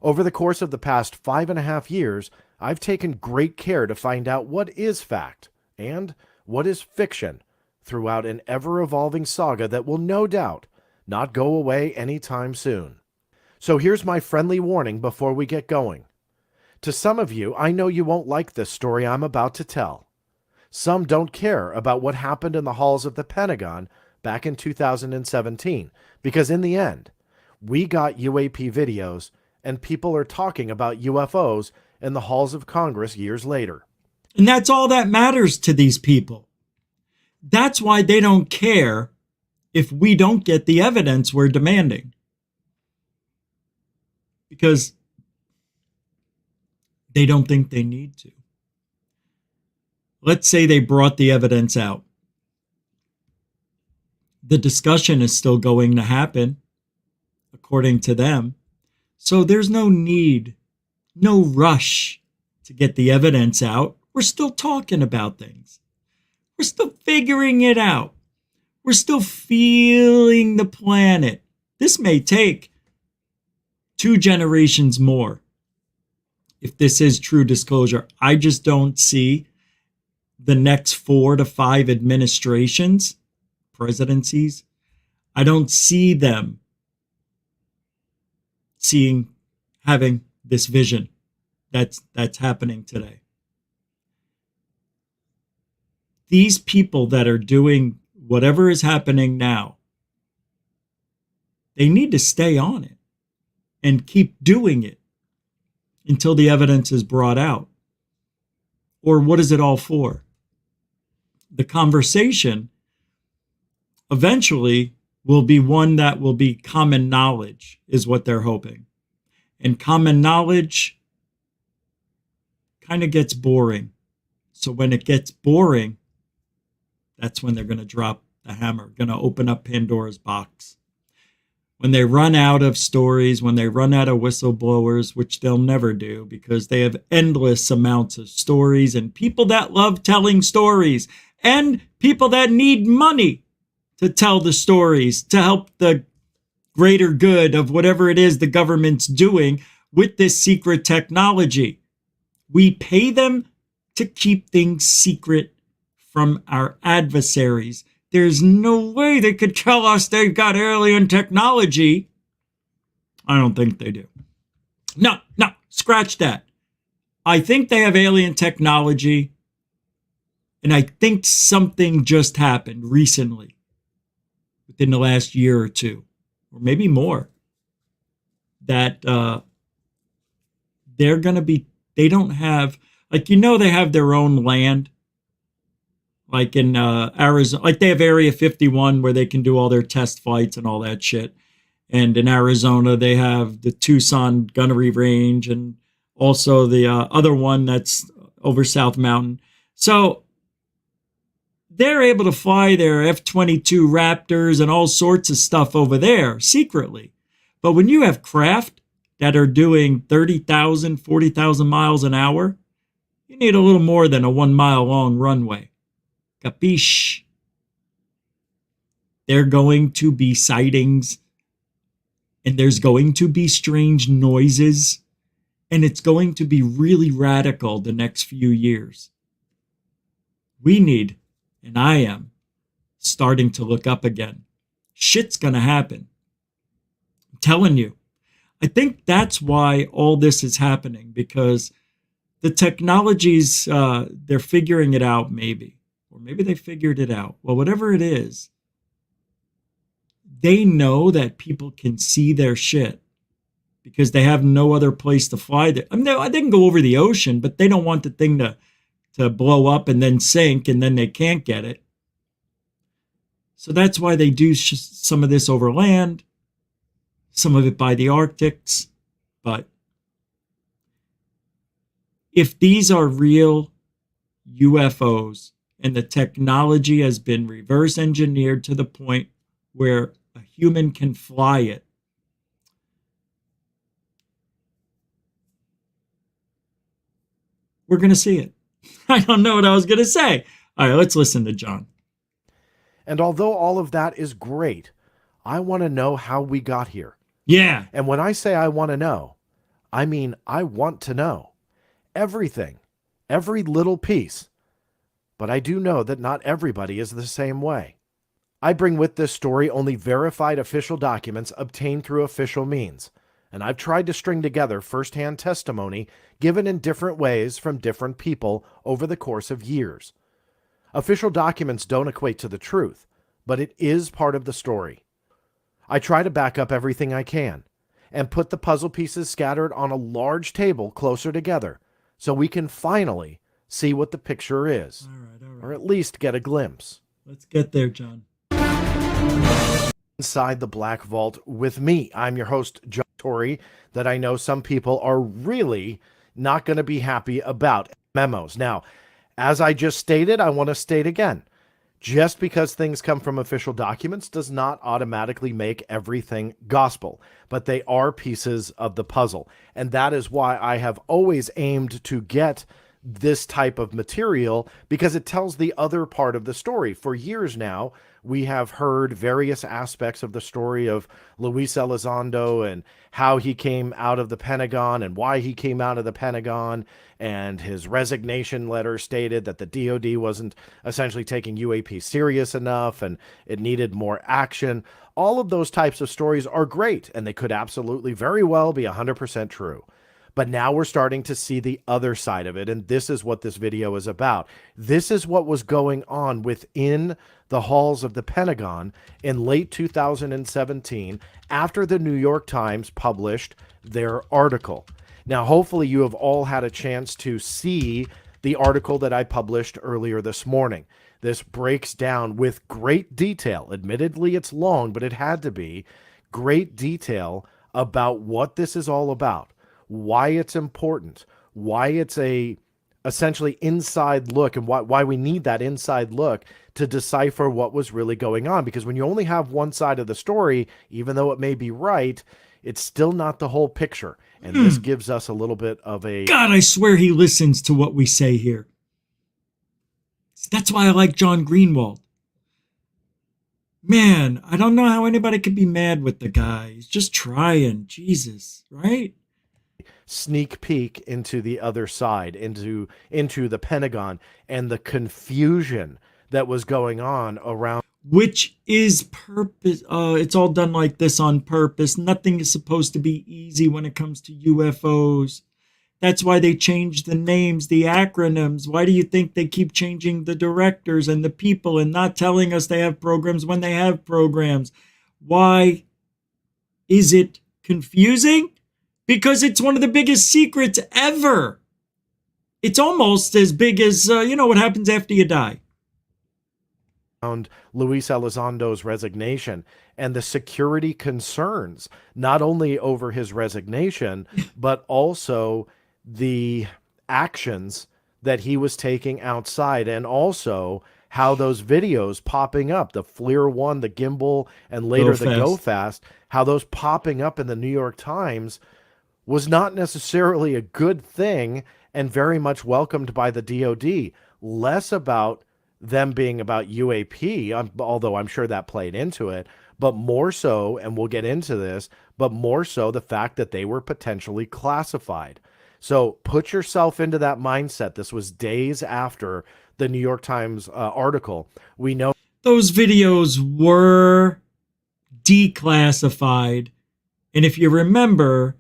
Over the course of the past 5.5 years, I've taken great care to find out what is fact and what is fiction throughout an ever-evolving saga that will no doubt not go away anytime soon. So here's my friendly warning before we get going. To some of you, I know you won't like this story I'm about to tell. Some don't care about what happened in the halls of the Pentagon back in 2017, because in the end, we got UAP videos and people are talking about UFOs in the halls of Congress years later. And that's all that matters to these people. That's why they don't care if we don't get the evidence we're demanding. Because they don't think they need to. Let's say they brought the evidence out. The discussion is still going to happen, according to them. So there's no need, no rush to get the evidence out. We're still talking about things. We're still figuring it out. We're still feeling the planet. This may take 2 generations more if this is true disclosure. I just don't see the next 4 to 5 administrations, presidencies, I don't see them having this vision that's happening today. These people that are doing whatever is happening now, they need to stay on it and keep doing it until the evidence is brought out. Or what is it all for? The conversation eventually will be one that will be common knowledge, is what they're hoping. And common knowledge kind of gets boring. So when it gets boring, that's when they're going to drop the hammer, going to open up Pandora's box. When they run out of stories, when they run out of whistleblowers, which they'll never do because they have endless amounts of stories and people that love telling stories and people that need money to tell the stories to help the greater good of whatever it is the government's doing with this secret technology. We pay them to keep things secret from our adversaries. There's no way they could tell us they've got alien technology. I don't think they do. No, scratch that. I think they have alien technology, and I think something just happened recently, within the last year or two, or maybe more, that they're going to be, they don't have, like, they have their own land. Like in Arizona, like they have Area 51 where they can do all their test flights and all that shit. And in Arizona, they have the Tucson gunnery range and also the other one that's over South Mountain. So they're able to fly their F-22 Raptors and all sorts of stuff over there secretly. But when you have craft that are doing 30,000, 40,000 miles an hour, you need a little more than a 1 mile long runway. Capiche? There are going to be sightings, and there's going to be strange noises, and it's going to be really radical the next few years. We need, and I am, starting to look up again. Shit's going to happen. I'm telling you. I think that's why all this is happening, because the technologies, they're figuring it out maybe. Or maybe they figured it out. Well, whatever it is, they know that people can see their shit because they have no other place to fly there. I mean, they can go over the ocean, but they don't want the thing to blow up and then sink, and then they can't get it. So that's why they do some of this over land, some of it by the Arctics. But if these are real UFOs, and the technology has been reverse engineered to the point where a human can fly it, we're going to see it. I don't know what I was going to say. All right, let's listen to John. And although all of that is great, I want to know how we got here. Yeah. And when I say I want to know, I mean I want to know. Everything. Every little piece. But I do know that not everybody is the same way. I bring with this story only verified official documents obtained through official means, and I've tried to string together firsthand testimony given in different ways from different people over the course of years. Official documents don't equate to the truth, but it is part of the story. I try to back up everything I can and put the puzzle pieces scattered on a large table closer together so we can finally see what the picture is, all right. or at least get a glimpse. Let's get there, John. Inside the Black Vault with me. I'm your host, John Torrey, that I know some people are really not going to be happy about. Memos. Now, as I just stated, I want to state again, just because things come from official documents does not automatically make everything gospel, but they are pieces of the puzzle. And that is why I have always aimed to get this type of material, because it tells the other part of the story. For years now, we have heard various aspects of the story of Luis Elizondo and how he came out of the Pentagon and why he came out of the Pentagon, and his resignation letter stated that the DOD wasn't essentially taking UAP serious enough and it needed more action. All of those types of stories are great, and they could absolutely very well be 100% true. But now we're starting to see the other side of it, and this is what this video is about. This is what was going on within the halls of the Pentagon in late 2017 after the New York Times published their article. Now, hopefully you have all had a chance to see the article that I published earlier this morning. This breaks down with great detail. Admittedly, it's long, but it had to be great detail about what this is all about, why it's important, why it's a essentially inside look, and why we need that inside look to decipher what was really going on. Because when you only have one side of the story, even though it may be right, it's still not the whole picture. And this gives us a little bit of a... God, I swear he listens to what we say here. That's why I like John Greenwald. Man, I don't know how anybody could be mad with the guy. He's just trying. Jesus, right? Sneak peek into the other side, into the Pentagon, and the confusion that was going on around. Which is purpose. It's all done like this on purpose. Nothing is supposed to be easy when it comes to UFOs. That's why they changed the names, the acronyms. Why do you think they keep changing the directors and the people and not telling us they have programs when they have programs? Why is it confusing? Because it's one of the biggest secrets ever. It's almost as big as, what happens after you die. Luis Elizondo's resignation and the security concerns, not only over his resignation, but also the actions that he was taking outside, and also how those videos popping up, the FLIR one, the gimbal, and later the Go Fast, how those popping up in the New York Times was not necessarily a good thing and very much welcomed by the DOD. Less about them being about UAP, although I'm sure that played into it, but more so, and we'll get into this, but more so the fact that they were potentially classified. So put yourself into that mindset. This was days after the New York Times article. We know those videos were declassified. And if you remember,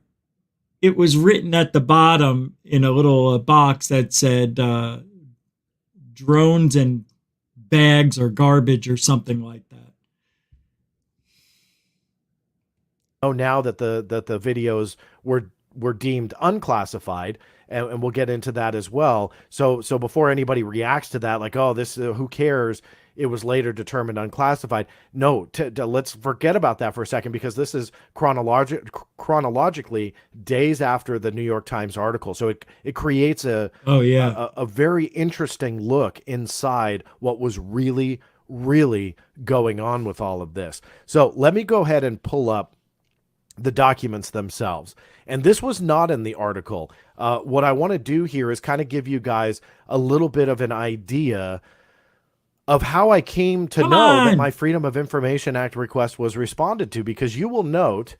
it was written at the bottom in a little box that said drones and bags or garbage or something like that. Oh, now that the videos were deemed unclassified, and we'll get into that as well. So before anybody reacts to that, like, oh, this who cares? It was later determined unclassified. No, let's forget about that for a second, because this is chronologically days after the New York Times article. So it creates a very interesting look inside what was really, really going on with all of this. So let me go ahead and pull up the documents themselves. And this was not in the article. What I want to do here is kind of give you guys a little bit of an idea of how I came to know that my Freedom of Information Act request was responded to, because you will note,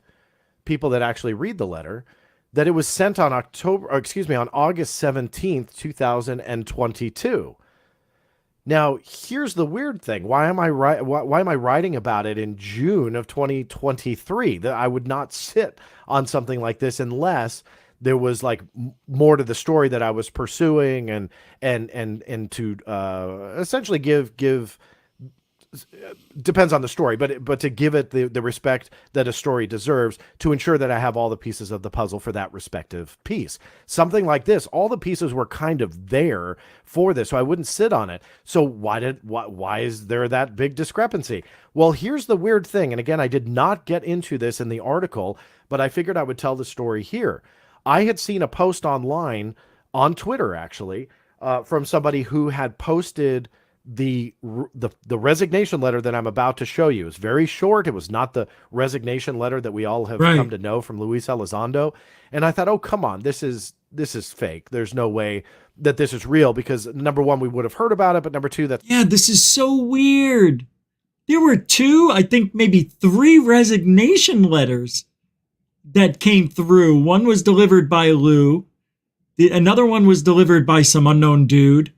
people that actually read the letter, that it was sent on August 17th, 2022. Now, here's the weird thing. Why am I writing about it in June of 2023? That I would not sit on something like this unless there was like more to the story that I was pursuing, and to essentially give depends on the story, but to give it the respect that a story deserves, to ensure that I have all the pieces of the puzzle for that respective piece. Something like this, all the pieces were kind of there for this, so I wouldn't sit on it. So why is there that big discrepancy? Well, here's the weird thing, and again, I did not get into this in the article, but I figured I would tell the story here. I had seen a post online, on Twitter actually, from somebody who had posted the resignation letter that I'm about to show you. Is very short. It was not the resignation letter that we all have come to know from Luis Elizondo. And I thought, oh, come on, this is fake. There's no way that this is real, because number one, we would have heard about it, but number two, this is so weird. There were 2, I think maybe 3 resignation letters that came through. One was delivered by Lou. Another one was delivered by some unknown dude.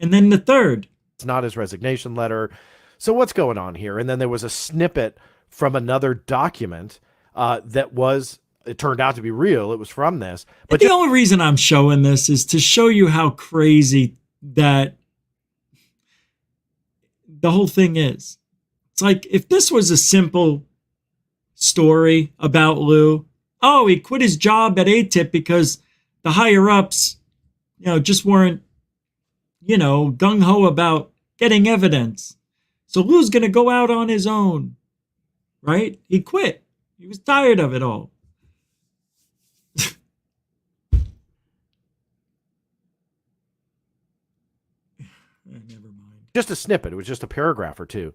And then the third. It's not his resignation letter. So what's going on here? And then there was a snippet from another document it turned out to be real. It was from this. But the only reason I'm showing this is to show you how crazy that the whole thing is. It's like, if this was a simple story about Lou, oh, he quit his job at ATIP because the higher ups, just weren't, gung-ho about getting evidence. So Lou's going to go out on his own, right? He quit. He was tired of it all. Never mind. Just a snippet. It was just a paragraph or 2.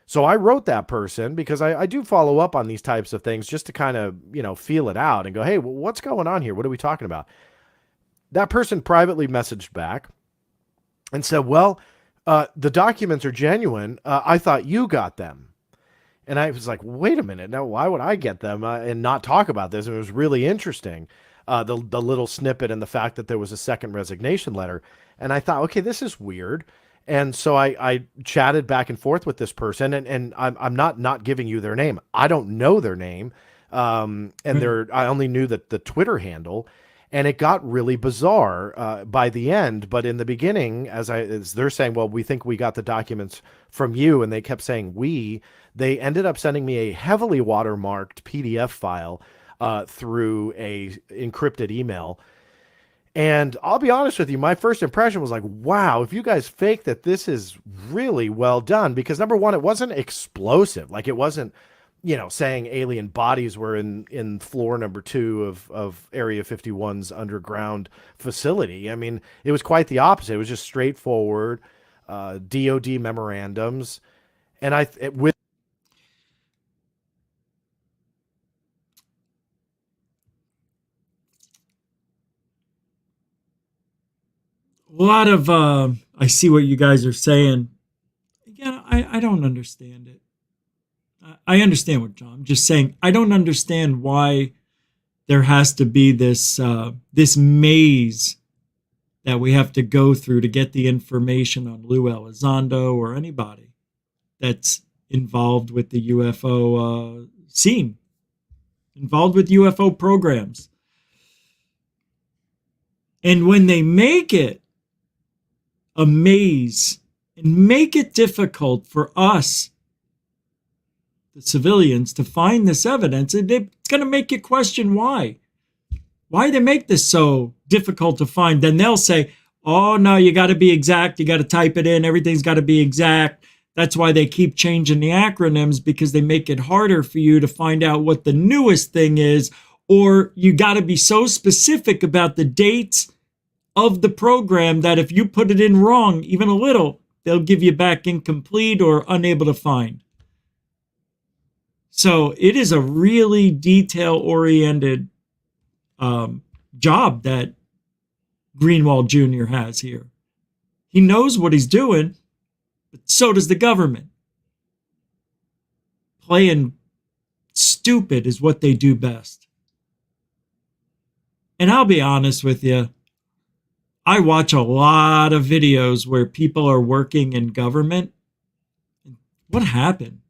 So I wrote that person because I do follow up on these types of things just to kind of, feel it out and go, hey, what's going on here? What are we talking about? That person privately messaged back and said, well, the documents are genuine. I thought you got them. And I was like, wait a minute. Now, why would I get them and not talk about this? And it was really interesting, the little snippet and the fact that there was a second resignation letter. And I thought, okay, this is weird. And so I chatted back and forth with this person, and I'm not giving you their name. I don't know their name. I only knew that the Twitter handle. And it got really bizarre by the end. But in the beginning, as they're saying, well, we think we got the documents from you, and they kept saying they ended up sending me a heavily watermarked PDF file through a encrypted email. And I'll be honest with you, my first impression was like, wow, if you guys fake that, this is really well done. Because number one, it wasn't explosive. Like, it wasn't, saying alien bodies were in floor number 2 of Area 51's underground facility. I mean, it was quite the opposite. It was just straightforward DOD memorandums. And with a lot of, I see what you guys are saying. Again, I don't understand it. I understand what John, I'm just saying, I don't understand why there has to be this maze that we have to go through to get the information on Lou Elizondo or anybody that's involved with the UFO scene, involved with UFO programs. And when they make it a maze and make it difficult for us, the civilians, to find this evidence, it's going to make you question why. Why they make this so difficult to find? Then they'll say, oh, no, you got to be exact. You got to type it in. Everything's got to be exact. That's why they keep changing the acronyms, because they make it harder for you to find out what the newest thing is, or you got to be so specific about the dates of the program that if you put it in wrong, even a little, they'll give you back incomplete or unable to find. So it is a really detail-oriented job that Greenwald Jr. has here. He knows what he's doing, but so does the government. Playing stupid is what they do best. And I'll be honest with you, I watch a lot of videos where people are working in government. What happened?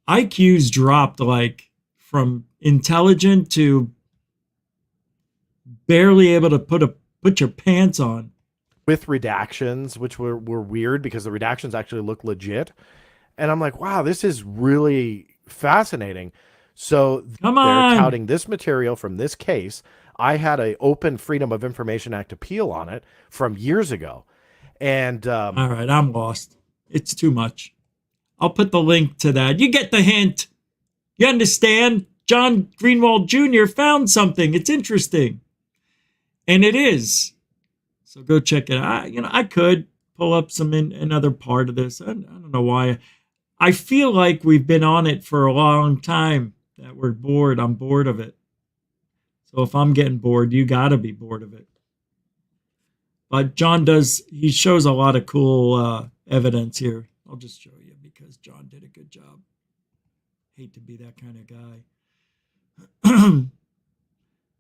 IQs dropped like from intelligent to barely able to put your pants on. With redactions, which were weird because the redactions actually look legit. And I'm like, wow, this is really fascinating. So Come they're on. touting this material from this case. I had a open Freedom of Information Act appeal on it from years ago. And all right, I'm lost. It's too much. I'll put the link to that. You get the hint. You understand? John Greenwald Jr. found something. It's interesting. And it is. So go check it out. I could pull up some another part of this. I don't know why. I feel like we've been on it for a long time, that we're bored. I'm bored of it. So if I'm getting bored, you got to be bored of it. But John he shows a lot of cool evidence here. I'll just show you because John did a good job. Hate to be that kind of guy.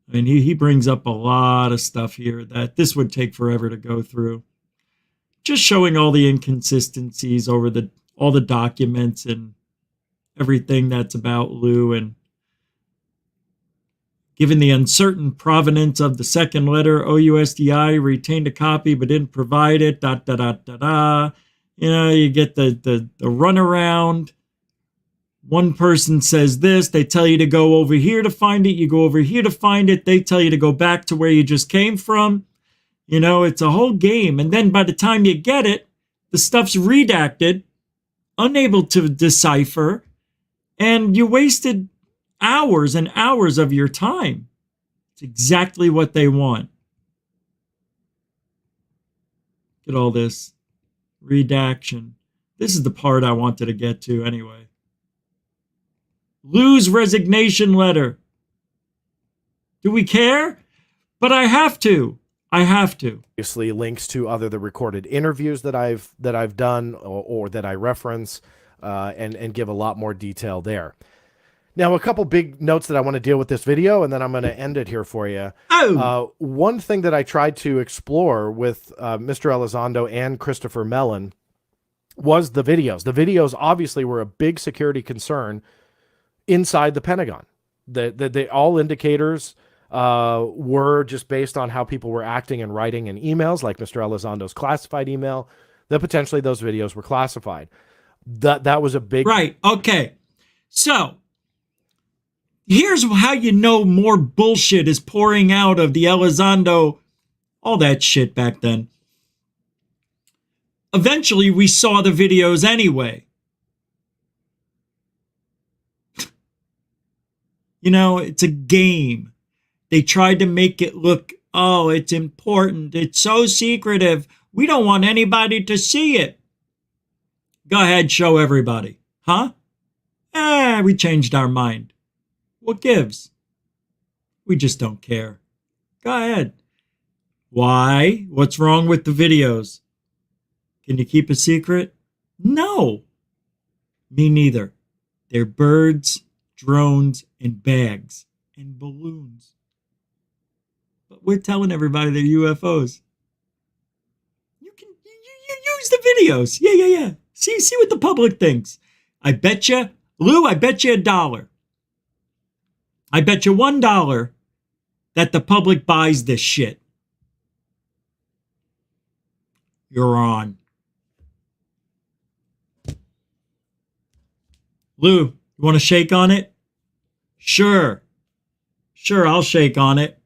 I mean, he brings up a lot of stuff here that this would take forever to go through. Just showing all the inconsistencies over all the documents and everything that's about Lou, and given the uncertain provenance of the second letter, OUSDI retained a copy but didn't provide it, ... You get the runaround. One person says this, they tell you to go over here to find it. You go over here to find it. They tell you to go back to where you just came from. It's a whole game. And then by the time you get it, the stuff's redacted, unable to decipher, and you wasted hours and hours of your time. It's exactly what they want. Get all this redaction. This is the part I wanted to get to anyway. Lou's resignation letter. Do we care? But I have to. Obviously, links to the recorded interviews that I've done or that I reference, and give a lot more detail there. Now, a couple big notes that I want to deal with this video, and then I'm going to end it here for you. One thing that I tried to explore with Mr. Elizondo and Christopher Mellon was the videos. The videos obviously were a big security concern inside the Pentagon. All indicators were just based on how people were acting and writing in emails, like Mr. Elizondo's classified email, that potentially those videos were classified. That was a big... Right, okay. So, here's how you know more bullshit is pouring out of the Elizondo, all that shit back then. Eventually, we saw the videos anyway. It's a game. They tried to make it look, oh, it's important. It's so secretive. We don't want anybody to see it. Go ahead, show everybody. Huh? We changed our mind. What gives? We just don't care. Go ahead. Why? What's wrong with the videos? Can you keep a secret? No. Me neither. They're birds, drones, and bags, and balloons. But we're telling everybody they're UFOs. You use the videos. Yeah. See what the public thinks. I bet you, Lou, I bet you $1. I bet you $1 that the public buys this shit. You're on. Lou, you want to shake on it? Sure, I'll shake on it.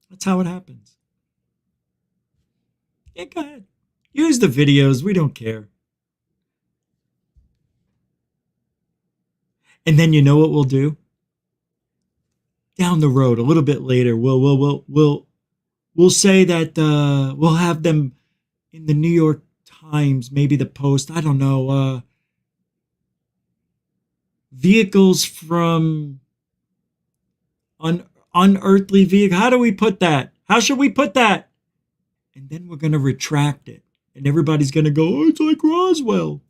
That's how it happens. Yeah, go ahead. Use the videos. We don't care. And then you know what we'll do? Down the road, a little bit later, we'll say that we'll have them in the New York Times, maybe the Post, I don't know, vehicles from unearthly vehicle. How do we put that? How should we put that? And then we're going to retract it. And everybody's going to go, oh, it's like Roswell.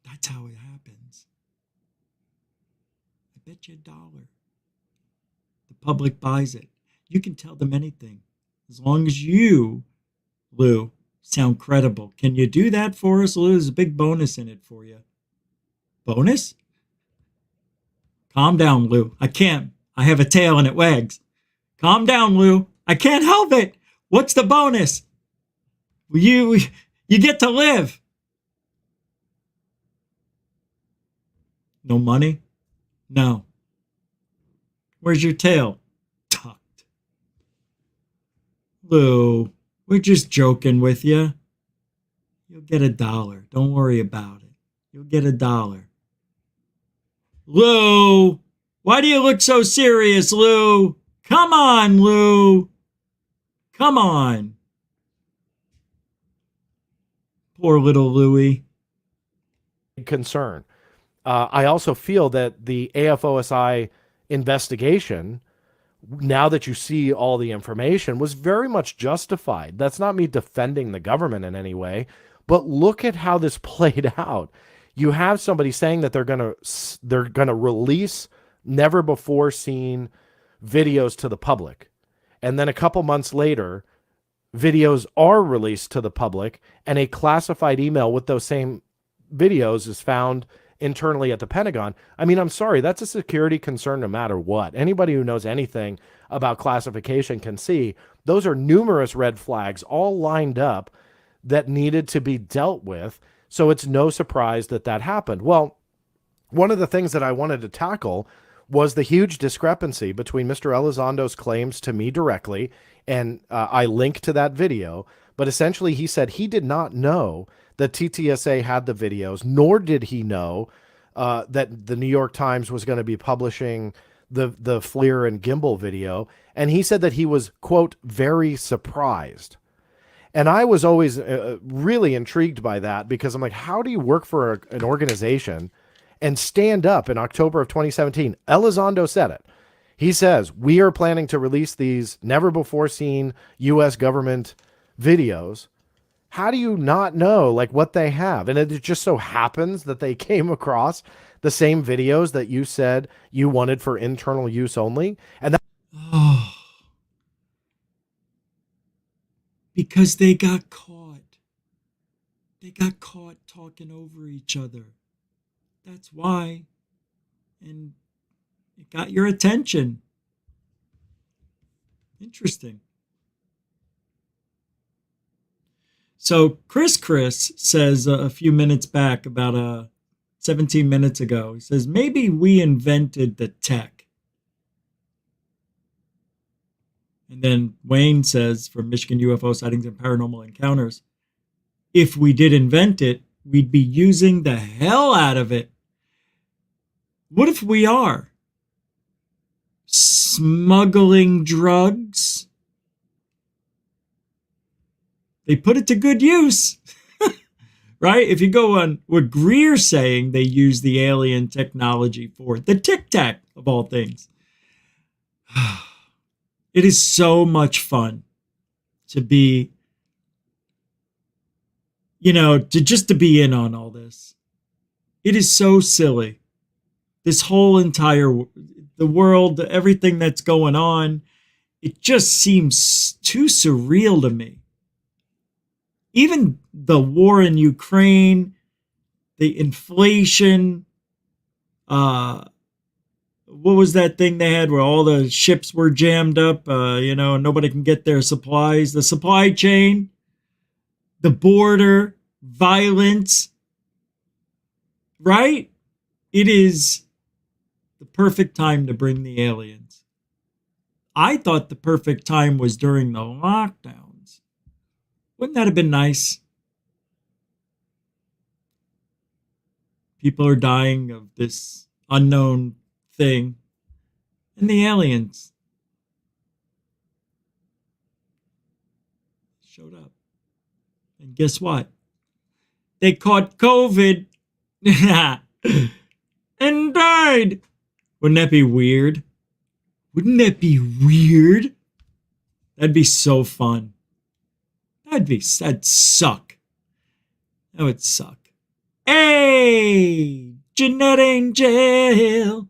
That's how it happens. I bet you $1. The public buys it. You can tell them anything. As long as you, Lou, sound credible. Can you do that for us, Lou? There's a big bonus in it for you. Bonus? Calm down, Lou. I can't. I have a tail and it wags. Calm down, Lou. I can't help it. What's the bonus? You get to live. No money? No. Where's your tail? Tucked. Lou, we're just joking with you. You'll get $1. Don't worry about it. You'll get $1. Lou, why do you look so serious, Lou? Come on, Lou. Come on. Poor little Louie. Concern. I also feel that the AFOSI investigation, now that you see all the information, was very much justified. That's not me defending the government in any way, but look at how this played out. You have somebody saying that they're gonna release never before seen videos to the public, and then a couple months later, videos are released to the public, and a classified email with those same videos is found internally at the Pentagon. I mean, I'm sorry, that's a security concern no matter what. Anybody who knows anything about classification can see those are numerous red flags all lined up that needed to be dealt with. So it's no surprise that that happened. Well, one of the things that I wanted to tackle was the huge discrepancy between Mr. Elizondo's claims to me directly, and I linked to that video, but essentially he said he did not know that TTSA had the videos, nor did he know that the New York Times was going to be publishing the FLIR and gimbal video. And he said that he was, quote, very surprised. And I was always really intrigued by that, because I'm like, how do you work for an organization and stand up in October of 2017? Elizondo said it. He says, we are planning to release these never before seen U.S. government videos. How do you not know like what they have? And it just so happens that they came across the same videos that you said you wanted for internal use only. And that because they got caught. They got caught talking over each other. That's why. And it got your attention. Interesting. So Chris says a few minutes back, about 17 minutes ago, he says, maybe we invented the tech. And then Wayne says, from Michigan UFO Sightings and Paranormal Encounters, if we did invent it, we'd be using the hell out of it. What if we are? Smuggling drugs? They put it to good use, right? If you go on what Greer's saying, they use the alien technology for the Tic Tac of all things. It is so much fun to be, to be in on all this. It is so silly. This whole the world, everything that's going on, it just seems too surreal to me. Even the war in Ukraine, the inflation, what was that thing they had where all the ships were jammed up, and nobody can get their supplies, the supply chain, the border, violence, right? It is the perfect time to bring the aliens. I thought the perfect time was during the lockdown. Wouldn't that have been nice? People are dying of this unknown thing. And the aliens showed up. And guess what? They caught COVID and died. Wouldn't that be weird? Wouldn't that be weird? That'd be so fun. That'd suck. That would suck. Hey, Jeanette Angel.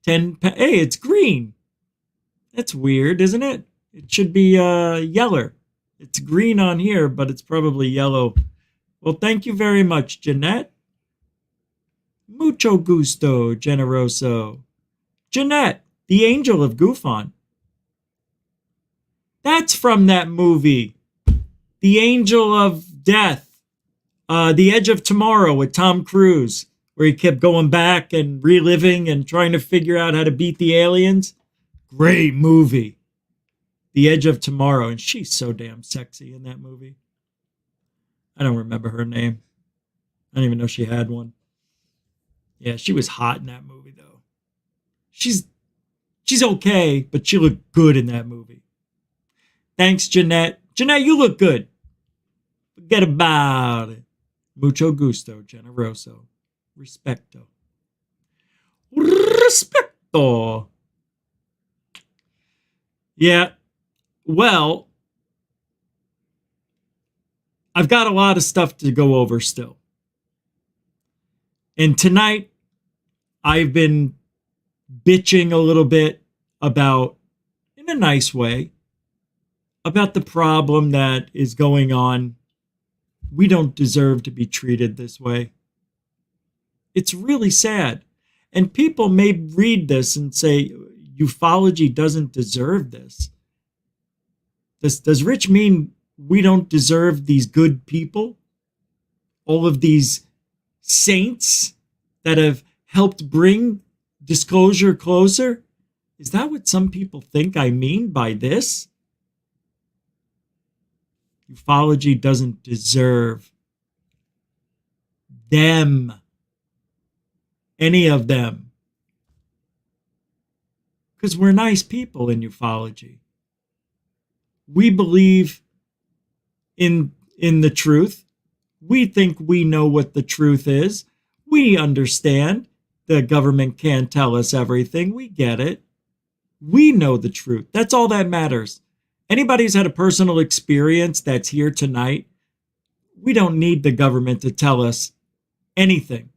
Hey, it's green. That's weird, isn't it? It should be yeller. It's green on here, but it's probably yellow. Well, thank you very much, Jeanette. Mucho gusto, generoso. Jeanette, the angel of Goofon. That's from that movie, The Angel of Death, The Edge of Tomorrow with Tom Cruise, where he kept going back and reliving and trying to figure out how to beat the aliens. Great movie. The Edge of Tomorrow. And she's so damn sexy in that movie. I don't remember her name. I don't even know she had one. Yeah, she was hot in that movie, though. She's okay, but she looked good in that movie. Thanks, Jeanette. Jeanette, you look good. Forget about it. Mucho gusto, generoso. Respecto. Respecto. Yeah. Well, I've got a lot of stuff to go over still. And tonight, I've been bitching a little bit about, in a nice way, about the problem that is going on. We don't deserve to be treated this way. It's really sad. And people may read this and say, ufology doesn't deserve this. Does Rich mean we don't deserve these good people? All of these saints that have helped bring disclosure closer? Is that what some people think I mean by this? Ufology doesn't deserve them. Any of them. Because we're nice people in ufology. We believe in the truth. We think we know what the truth is. We understand the government can't tell us everything. We get it. We know the truth. That's all that matters. Anybody who's had a personal experience that's here tonight, we don't need the government to tell us anything.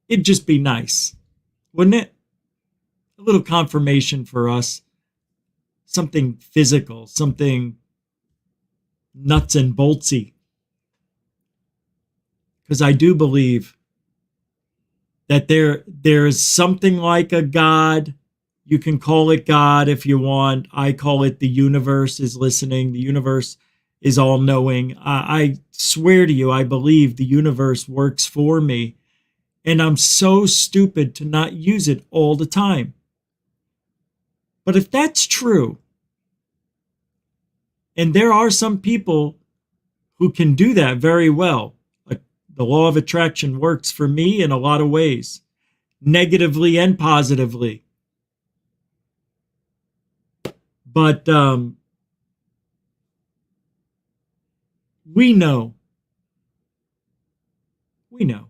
It'd just be nice, wouldn't it? A little confirmation for us. Something physical, something nuts and boltsy. Because I do believe that there is something like a God. You can call it God if you want. I call it the universe is listening. The universe is all-knowing. I swear to you, I believe the universe works for me. And I'm so stupid to not use it all the time. But if that's true, and there are some people who can do that very well, the law of attraction works for me in a lot of ways, negatively and positively. But we know. We know.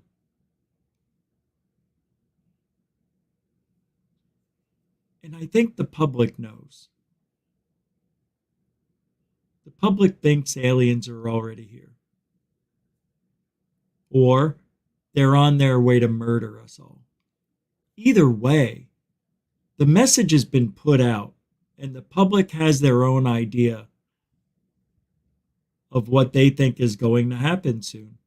And I think the public knows. The public thinks aliens are already here. Or they're on their way to murder us all. Either way, the message has been put out, and the public has their own idea of what they think is going to happen soon.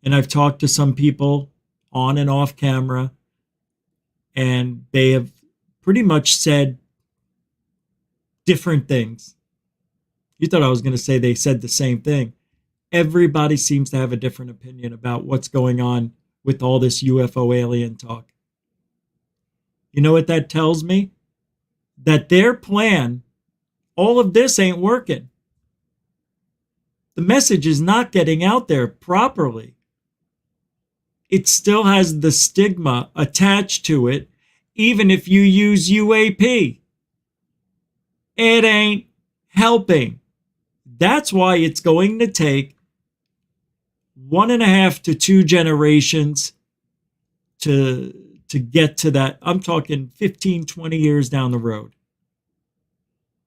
And I've talked to some people on and off camera, and they have pretty much said different things. You thought I was going to say they said the same thing. Everybody seems to have a different opinion about what's going on with all this UFO alien talk. You know what that tells me? That their plan, all of this ain't working. The message is not getting out there properly. It still has the stigma attached to it, even if you use UAP. It ain't helping. That's why it's going to take 1.5 to 2 generations to get to that. I'm talking 15, 20 years down the road.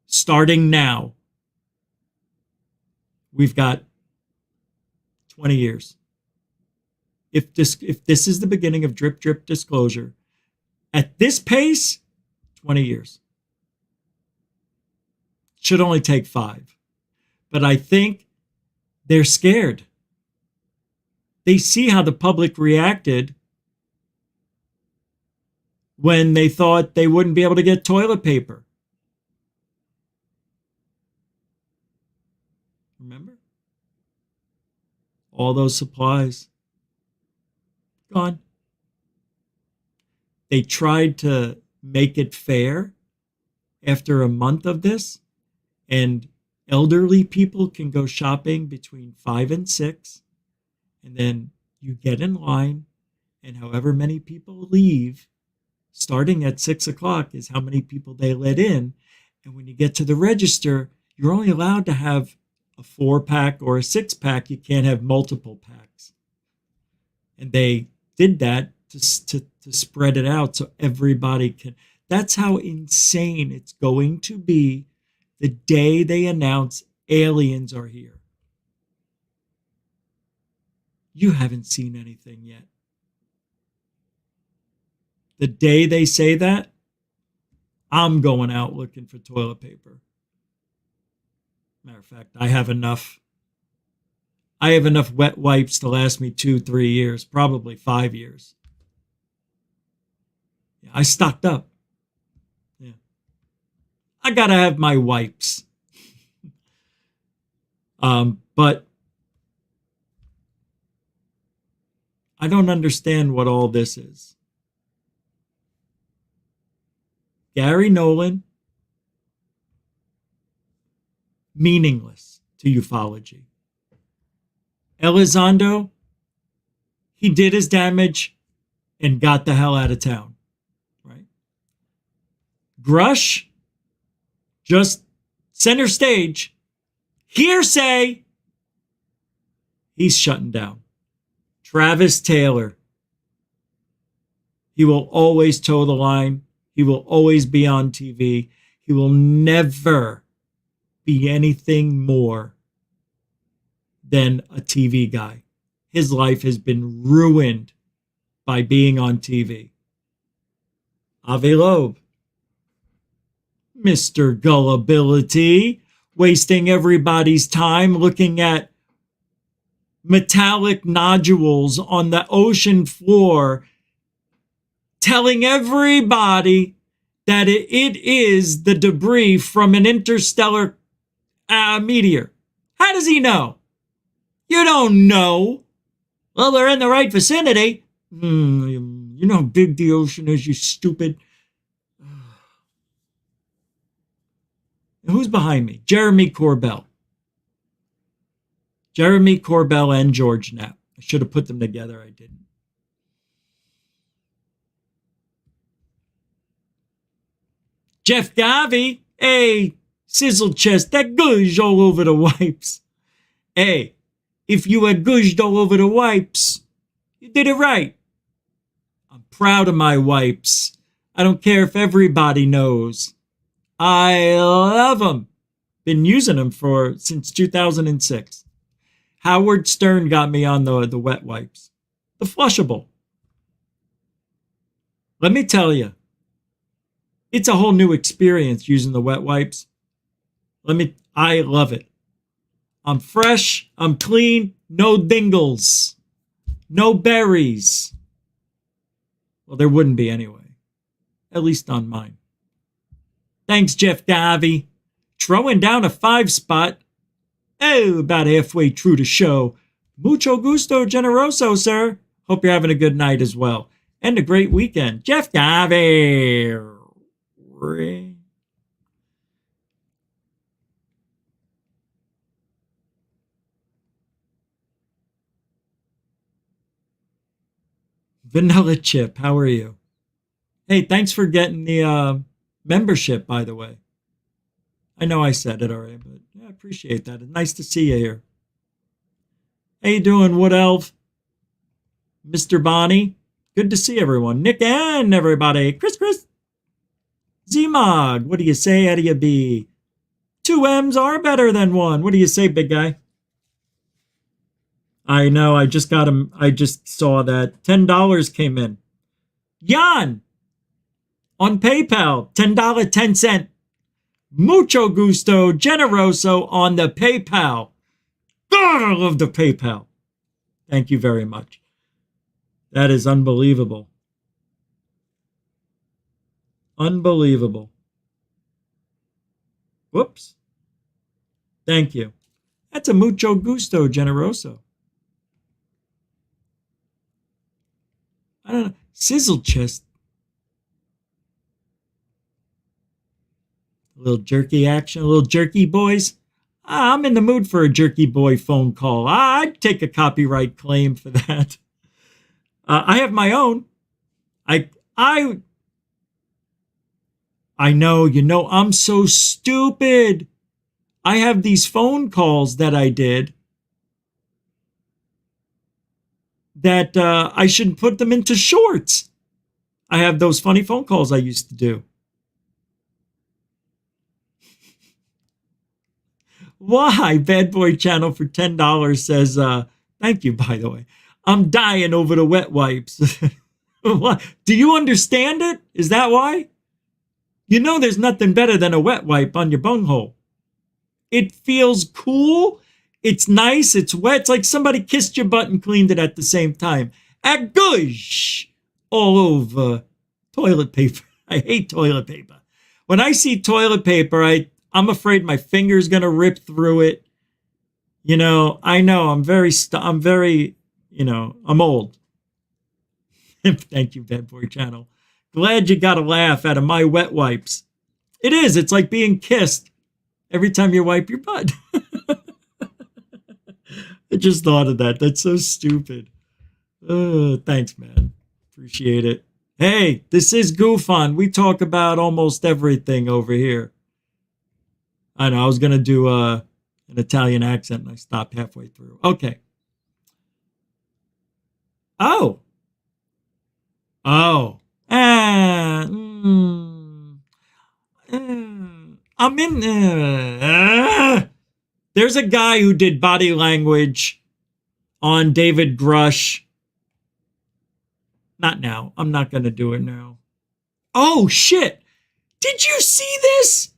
Starting now, we've got 20 years. If this is the beginning of drip, drip disclosure, at this pace, 20 years. Should only take 5. But I think they're scared. They see how the public reacted when they thought they wouldn't be able to get toilet paper. Remember? All those supplies gone. They tried to make it fair after a month of this, and elderly people can go shopping between 5 and 6, and then you get in line, and however many people leave, starting at 6 o'clock is how many people they let in. And when you get to the register, you're only allowed to have a 4-pack or a 6-pack. You can't have multiple packs. And they did that to spread it out so everybody can. That's how insane it's going to be the day they announce aliens are here. You haven't seen anything yet. The day they say that, I'm going out looking for toilet paper. Matter of fact, I have enough wet wipes to last me 2-3 years, probably 5 years. Yeah, I stocked up. Yeah. I gotta have my wipes. But I don't understand what all this is. Gary Nolan, meaningless to ufology. Elizondo, he did his damage and got the hell out of town, right? Grush, just center stage, hearsay, he's shutting down. Travis Taylor, he will always toe the line. He will always be on TV. He will never be anything more than a TV guy. His life has been ruined by being on TV. Avi Loeb, Mr. Gullibility, wasting everybody's time looking at metallic nodules on the ocean floor, telling everybody that it is the debris from an interstellar meteor. How does he know? You don't know. Well, they're in the right vicinity. You know how big the ocean is, you stupid. Who's behind me? Jeremy Corbell. Jeremy Corbell and George Knapp. I should have put them together. I didn't. Jeff Garvey, hey, sizzle chest, that gouged all over the wipes. Hey, if you had gouged all over the wipes, you did it right. I'm proud of my wipes. I don't care if everybody knows. I love them. Been using them since 2006. Howard Stern got me on the wet wipes. The flushable. Let me tell you, it's a whole new experience using the wet wipes. I love it. I'm fresh, I'm clean, no dingles, no berries. Well, there wouldn't be anyway, at least on mine. Thanks, Jeff Davy. Throwing down a 5 spot. Oh, about halfway through the show. Mucho gusto generoso, sir. Hope you're having a good night as well. And a great weekend. Jeff Davy. Vanilla Chip, how are you? Hey, thanks for getting the membership, by the way. I know I said it already, but I appreciate that. It's nice to see you here. How you doing, Wood Elf? Mr. Bonnie? Good to see everyone. Nick and everybody. Chris. Z-Mog, what do you say? How do you be? 2 M's are better than 1. What do you say, big guy? I know, I just got him. I just saw that. $10 came in. Jan! On PayPal, $10.10. Mucho gusto, generoso on the PayPal. God, I love the PayPal. Thank you very much. That is unbelievable. Unbelievable. Whoops. Thank you. That's a mucho gusto, generoso. I don't know. Sizzle chest. A little jerky action, a little jerky boys. I'm in the mood for a jerky boy phone call. I'd take a copyright claim for that. I have my own. I know, I'm so stupid. I have these phone calls that I did that I should put them into shorts. I have those funny phone calls I used to do. Why? Bad Boy Channel for $10 says, thank you, by the way. I'm dying over the wet wipes. What? Do you understand it? Is that why? You know there's nothing better than a wet wipe on your bunghole. It feels cool. It's nice. It's wet. It's like somebody kissed your butt and cleaned it at the same time. A gush all over toilet paper. I hate toilet paper. When I see toilet paper, I'm afraid my finger's going to rip through it. You know, I know I'm old. Thank you, Bad Boy Channel. Glad you got a laugh out of my wet wipes. It is. It's like being kissed every time you wipe your butt. I just thought of that. That's so stupid. Thanks, man. Appreciate it. Hey, this is Goof On. We talk about almost everything over here. I know. I was going to do an Italian accent and I stopped halfway through. Okay. Oh. I'm in. There's a guy who did body language on David Grush. Not now. I'm not going to do it now. Oh, shit. Did you see this?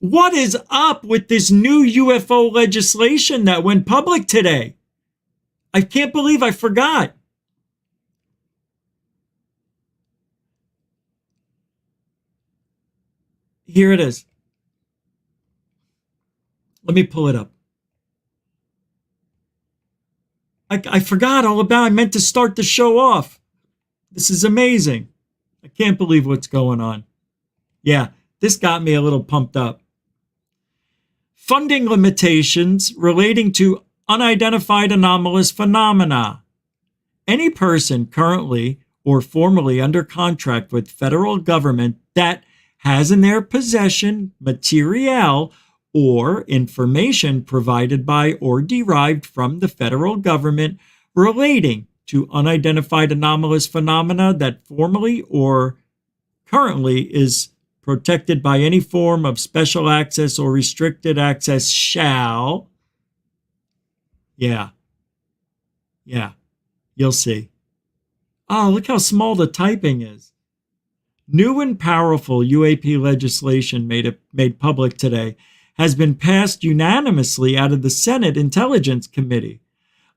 What is up with this new UFO legislation that went public today? I can't believe I forgot. Here it is. Let me pull it up. I forgot all about it. I meant to start the show off. This is amazing. I can't believe what's going on. Yeah, this got me a little pumped up. Funding limitations relating to unidentified anomalous phenomena. Any person currently or formerly under contract with federal government that has in their possession material or information provided by or derived from the federal government relating to unidentified anomalous phenomena that formally or currently is protected by any form of special access or restricted access shall. Yeah, you'll see. Oh, look how small the typing is. New and powerful UAP legislation made public today has been passed unanimously out of the Senate Intelligence Committee,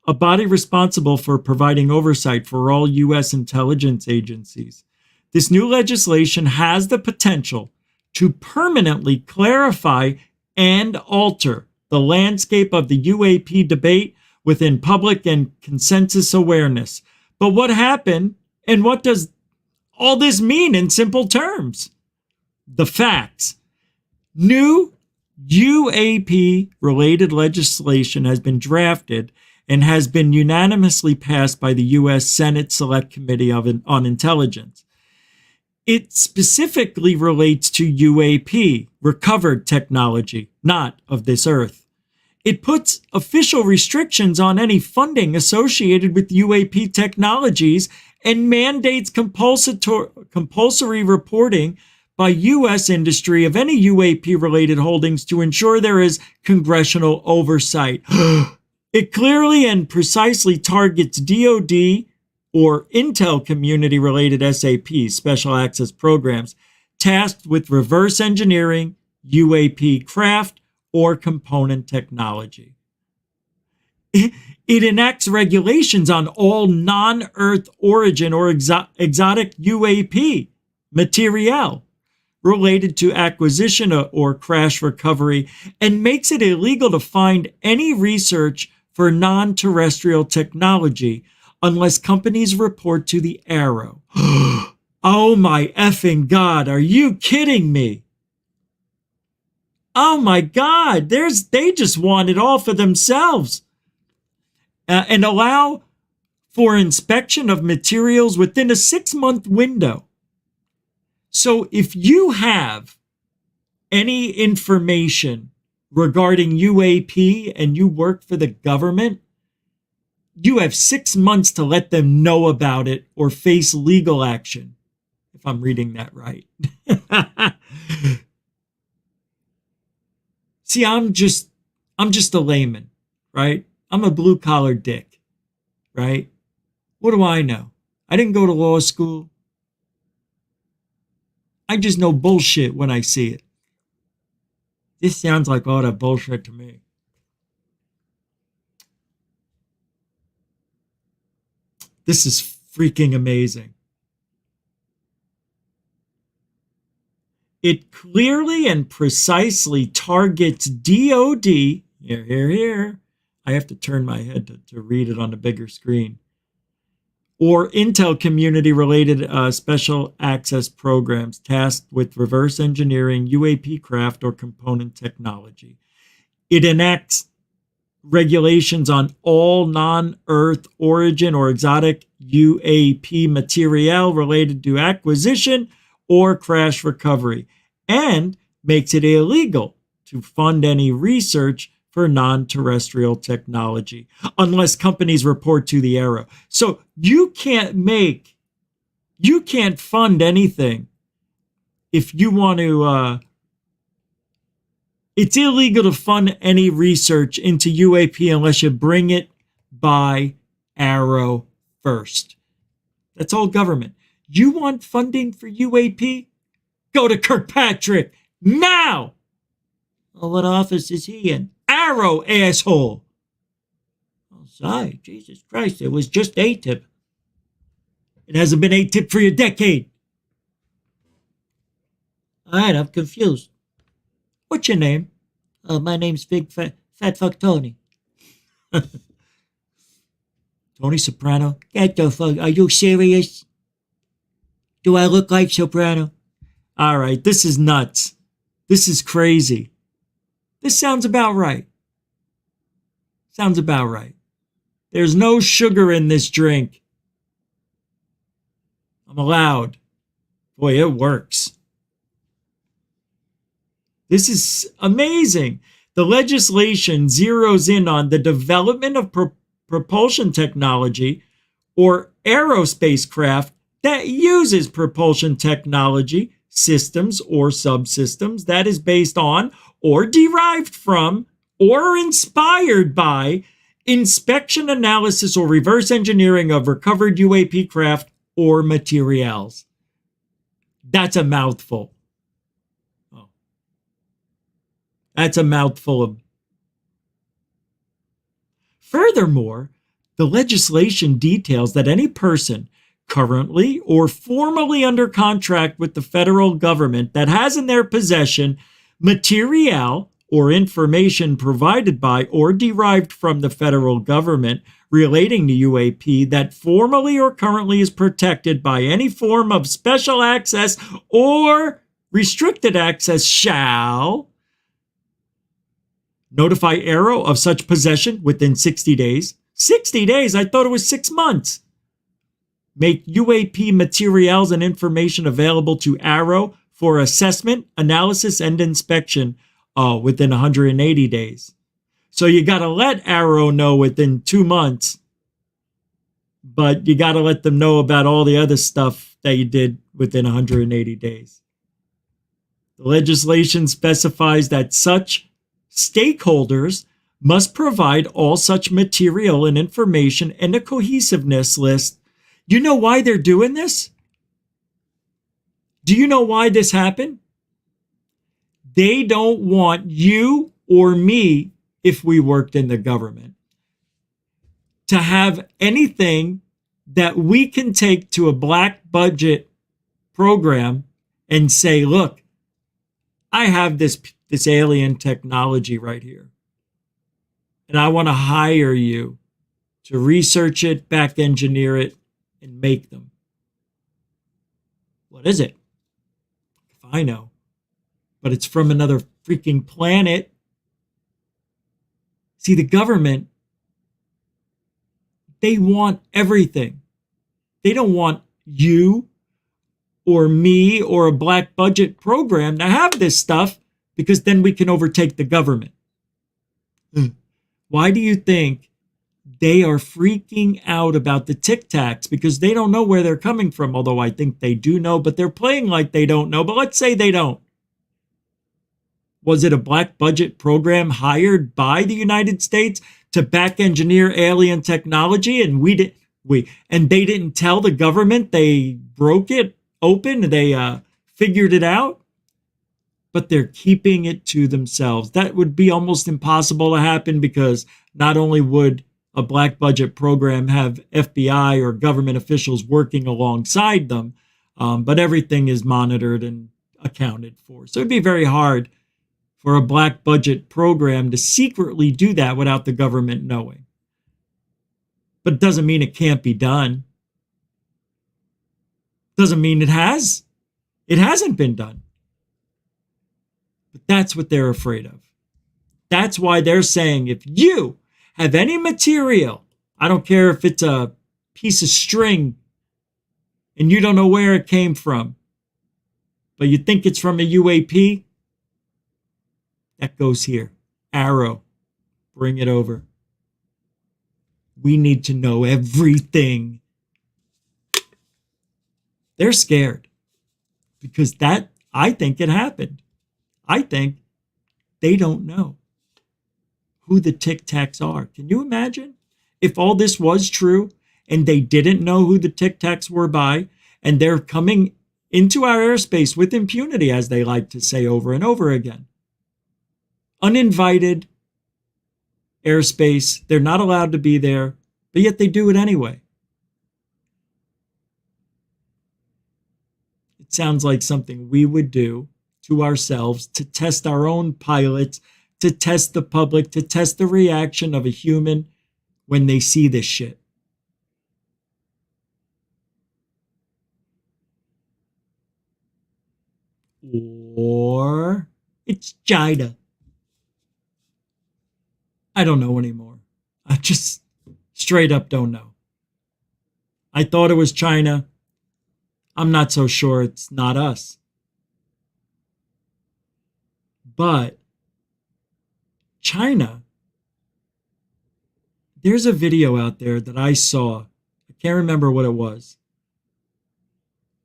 a body responsible for providing oversight for all U.S. intelligence agencies. This new legislation has the potential to permanently clarify and alter the landscape of the UAP debate within public and consensus awareness. But what happened, and what does all this mean in simple terms? The facts. New UAP-related legislation has been drafted and has been unanimously passed by the U.S. Senate Select Committee on Intelligence. It specifically relates to UAP, recovered technology, not of this earth. It puts official restrictions on any funding associated with UAP technologies and mandates compulsory reporting by U.S. industry of any UAP-related holdings to ensure there is congressional oversight. It clearly and precisely targets DoD or Intel community-related SAPs, Special Access Programs, tasked with reverse engineering UAP craft or component technology. It enacts regulations on all non-Earth origin or exotic UAP materiel related to acquisition or crash recovery, and makes it illegal to fund any research for non-terrestrial technology unless companies report to the AARO. Oh my effing God, are you kidding me? Oh my God, they just want it all for themselves. And allow for inspection of materials within a 6-month window. So if you have any information regarding UAP and you work for the government, you have 6 months to let them know about it or face legal action, if I'm reading that right. See, I'm just a layman, right? I'm a blue-collar dick, right? What do I know? I didn't go to law school. I just know bullshit when I see it. This sounds like all that bullshit to me. This is freaking amazing. It clearly and precisely targets DOD. Here. I have to turn my head to read it on the bigger screen. Or Intel community-related special access programs tasked with reverse engineering UAP craft or component technology. It enacts regulations on all non-Earth origin or exotic UAP material related to acquisition or crash recovery, and makes it illegal to fund any research for non-terrestrial technology unless companies report to the AARO. So you can't fund anything if you want to, it's illegal to fund any research into UAP unless you bring it by AARO first. That's all government. You want funding for UAP? Go to Kirkpatrick now! Well, what office is he in? AARO, asshole! Oh, sorry, Jesus Christ, it was just ATIP. It hasn't been ATIP for a decade. All right, I'm confused. What's your name? My name's Big Fat Fuck Tony. Tony Soprano? Get the fuck, are you serious? Do I look like Soprano? All right, this is nuts. This is crazy. This sounds about right. Sounds about right. There's no sugar in this drink. I'm allowed. Boy, it works. This is amazing. The legislation zeroes in on the development of propulsion technology or aerospace craft that uses propulsion technology, systems or subsystems that is based on or derived from or inspired by inspection, analysis, or reverse engineering of recovered UAP craft or materials. That's a mouthful. Oh. That's a mouthful of. Furthermore, the legislation details that any person currently or formerly under contract with the federal government that has in their possession material or information provided by or derived from the federal government relating to UAP that formally or currently is protected by any form of special access or restricted access shall notify AARO of such possession within 60 days. 60 days? I thought it was 6 months. Make UAP materials and information available to AARO for assessment, analysis, and inspection within 180 days. So you got to let AARO know within 2 months, but you got to let them know about all the other stuff that you did within 180 days. The legislation specifies that such stakeholders must provide all such material and information in a cohesiveness list. You know why they're doing this? Do you know why this happened? They don't want you or me, if we worked in the government, to have anything that we can take to a black budget program and say, look, I have this alien technology right here, and I want to hire you to research it, back engineer it, and make them. What is it? If I know. But it's from another freaking planet. See, the government, they want everything. They don't want you or me or a black budget program to have this stuff, because then we can overtake the government. Why do you think they are freaking out about the Tic Tacs? Because they don't know where they're coming from, although I think they do know, but they're playing like they don't know. But let's say they don't. Was it a black budget program hired by the United States to back engineer alien technology, and they didn't tell the government? They broke it open, they figured it out, but they're keeping it to themselves. That would be almost impossible to happen, because not only would a black budget program have FBI or government officials working alongside them, but everything is monitored and accounted for. So it'd be very hard for a black budget program to secretly do that without the government knowing. But it doesn't mean it can't be done. Doesn't mean it has. It hasn't been done. But that's what they're afraid of. That's why they're saying, if you have any material, I don't care if it's a piece of string and you don't know where it came from, but you think it's from a UAP, that goes here. Arrow. Bring it over. We need to know everything. They're scared because I think it happened. I think they don't know who the Tic Tacs are. Can you imagine if all this was true and they didn't know who the Tic Tacs were by, and they're coming into our airspace with impunity, as they like to say over and over again? Uninvited airspace. They're not allowed to be there, but yet they do it anyway. It sounds like something we would do to ourselves, to test our own pilots, to test the public, to test the reaction of a human when they see this shit. Or it's China. I don't know anymore. I just straight up don't know. I thought it was China. I'm not so sure it's not us. But China, there's a video out there that I saw. I can't remember what it was.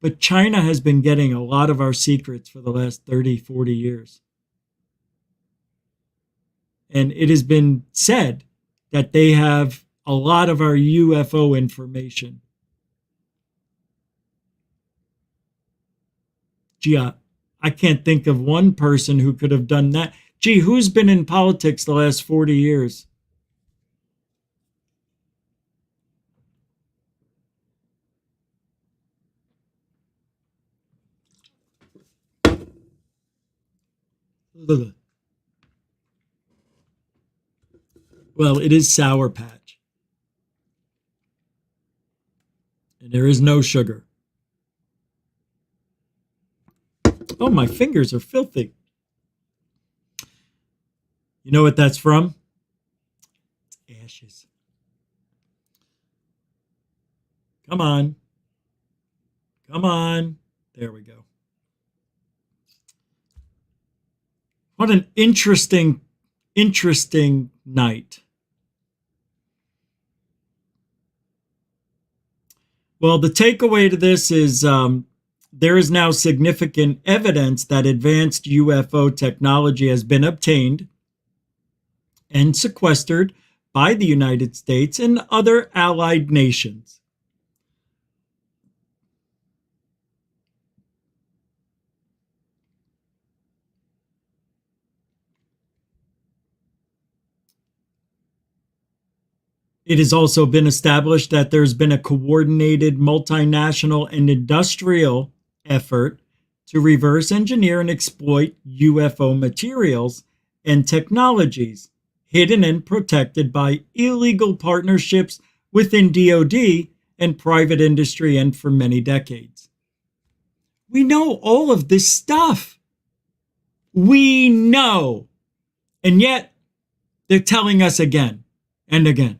But China has been getting a lot of our secrets for the last 30, 40 years. And it has been said that they have a lot of our UFO information. Gee, I can't think of one person who could have done that. Gee, who's been in politics the last 40 years? Well, it is Sour Patch. And there is no sugar. Oh, my fingers are filthy. You know what that's from? It's ashes. Come on. Come on. There we go. What an interesting night. Well, the takeaway to this is there is now significant evidence that advanced UFO technology has been obtained and sequestered by the United States and other allied nations. It has also been established that there's been a coordinated multinational and industrial effort to reverse engineer and exploit UFO materials and technologies hidden and protected by illegal partnerships within DoD and private industry and for many decades. We know all of this stuff. We know. And yet, they're telling us again and again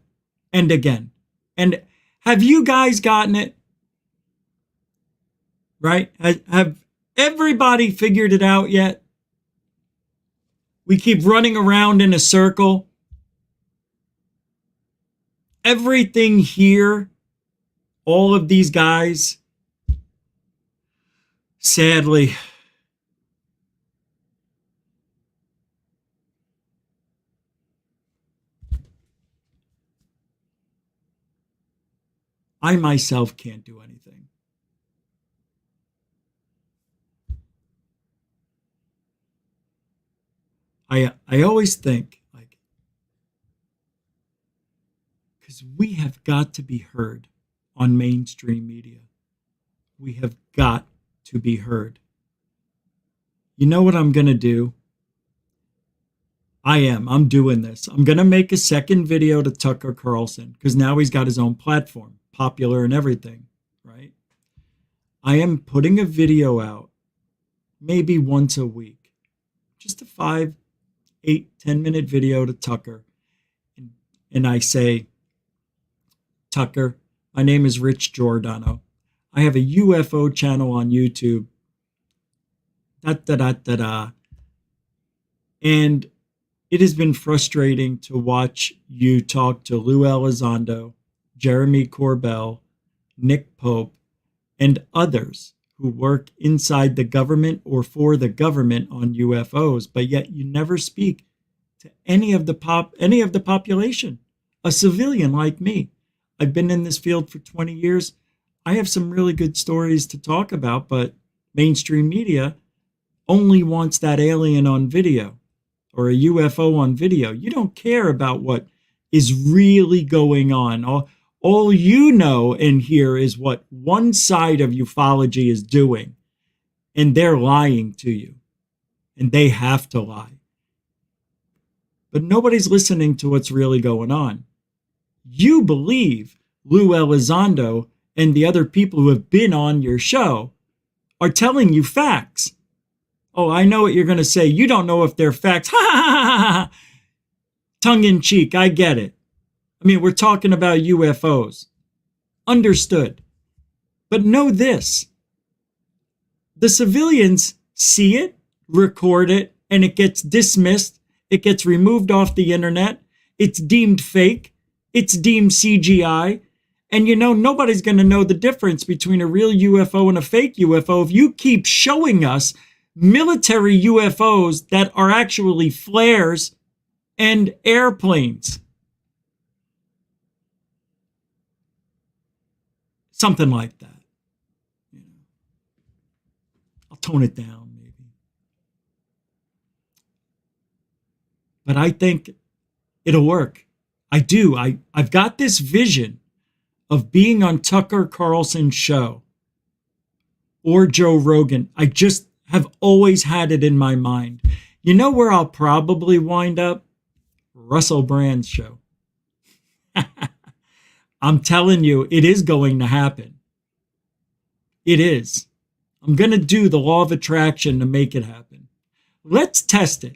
and again. And have you guys gotten it? Right? Have everybody figured it out yet? We keep running around in a circle. Everything here, all of these guys, sadly, I myself can't do anything. I always think, like, because we have got to be heard on mainstream media. We have got to be heard. You know what I'm going to do? I'm doing this. I'm going to make a second video to Tucker Carlson because now he's got his own platform, popular and everything, right? I am putting a video out maybe once a week, just a 5, 8, 10-minute video to Tucker. And I say, Tucker, my name is Rich Giordano. I have a UFO channel on YouTube. And it has been frustrating to watch you talk to Lou Elizondo, Jeremy Corbell, Nick Pope, and others who work inside the government or for the government on UFOs, but yet you never speak to any of the population, a civilian like me. I've been in this field for 20 years. I have some really good stories to talk about, but mainstream media only wants that alien on video or a UFO on video. You don't care about what is really going on. All you know and hear is what one side of ufology is doing, and they're lying to you, and they have to lie. But nobody's listening to what's really going on. You believe Lou Elizondo and the other people who have been on your show are telling you facts. Oh, I know what you're going to say. You don't know if they're facts. Ha ha ha ha ha. Tongue in cheek. I get it. I mean, we're talking about UFOs. Understood. But know this. The civilians see it, record it, and it gets dismissed. It gets removed off the internet. It's deemed fake. It's deemed CGI. And you know, nobody's going to know the difference between a real UFO and a fake UFO if you keep showing us military UFOs that are actually flares and airplanes. Something like that. You know, I'll tone it down maybe. But I think it'll work. I do. I've got this vision of being on Tucker Carlson's show or Joe Rogan. I just have always had it in my mind. You know where I'll probably wind up? Russell Brand's show. I'm telling you, it is going to happen. It is. I'm going to do the law of attraction to make it happen. Let's test it.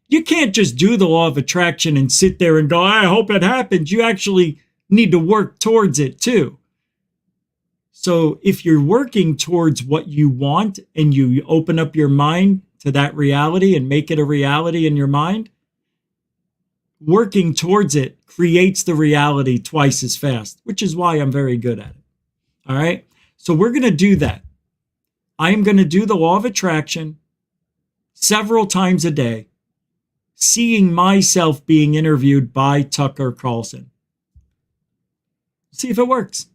You can't just do the law of attraction and sit there and go, I hope it happens. You actually need to work towards it too. So if you're working towards what you want and you open up your mind to that reality and make it a reality in your mind, working towards it creates the reality twice as fast, which is why I'm very good at it. All right. So we're going to do that. I am going to do the law of attraction several times a day, seeing myself being interviewed by Tucker Carlson. See if it works.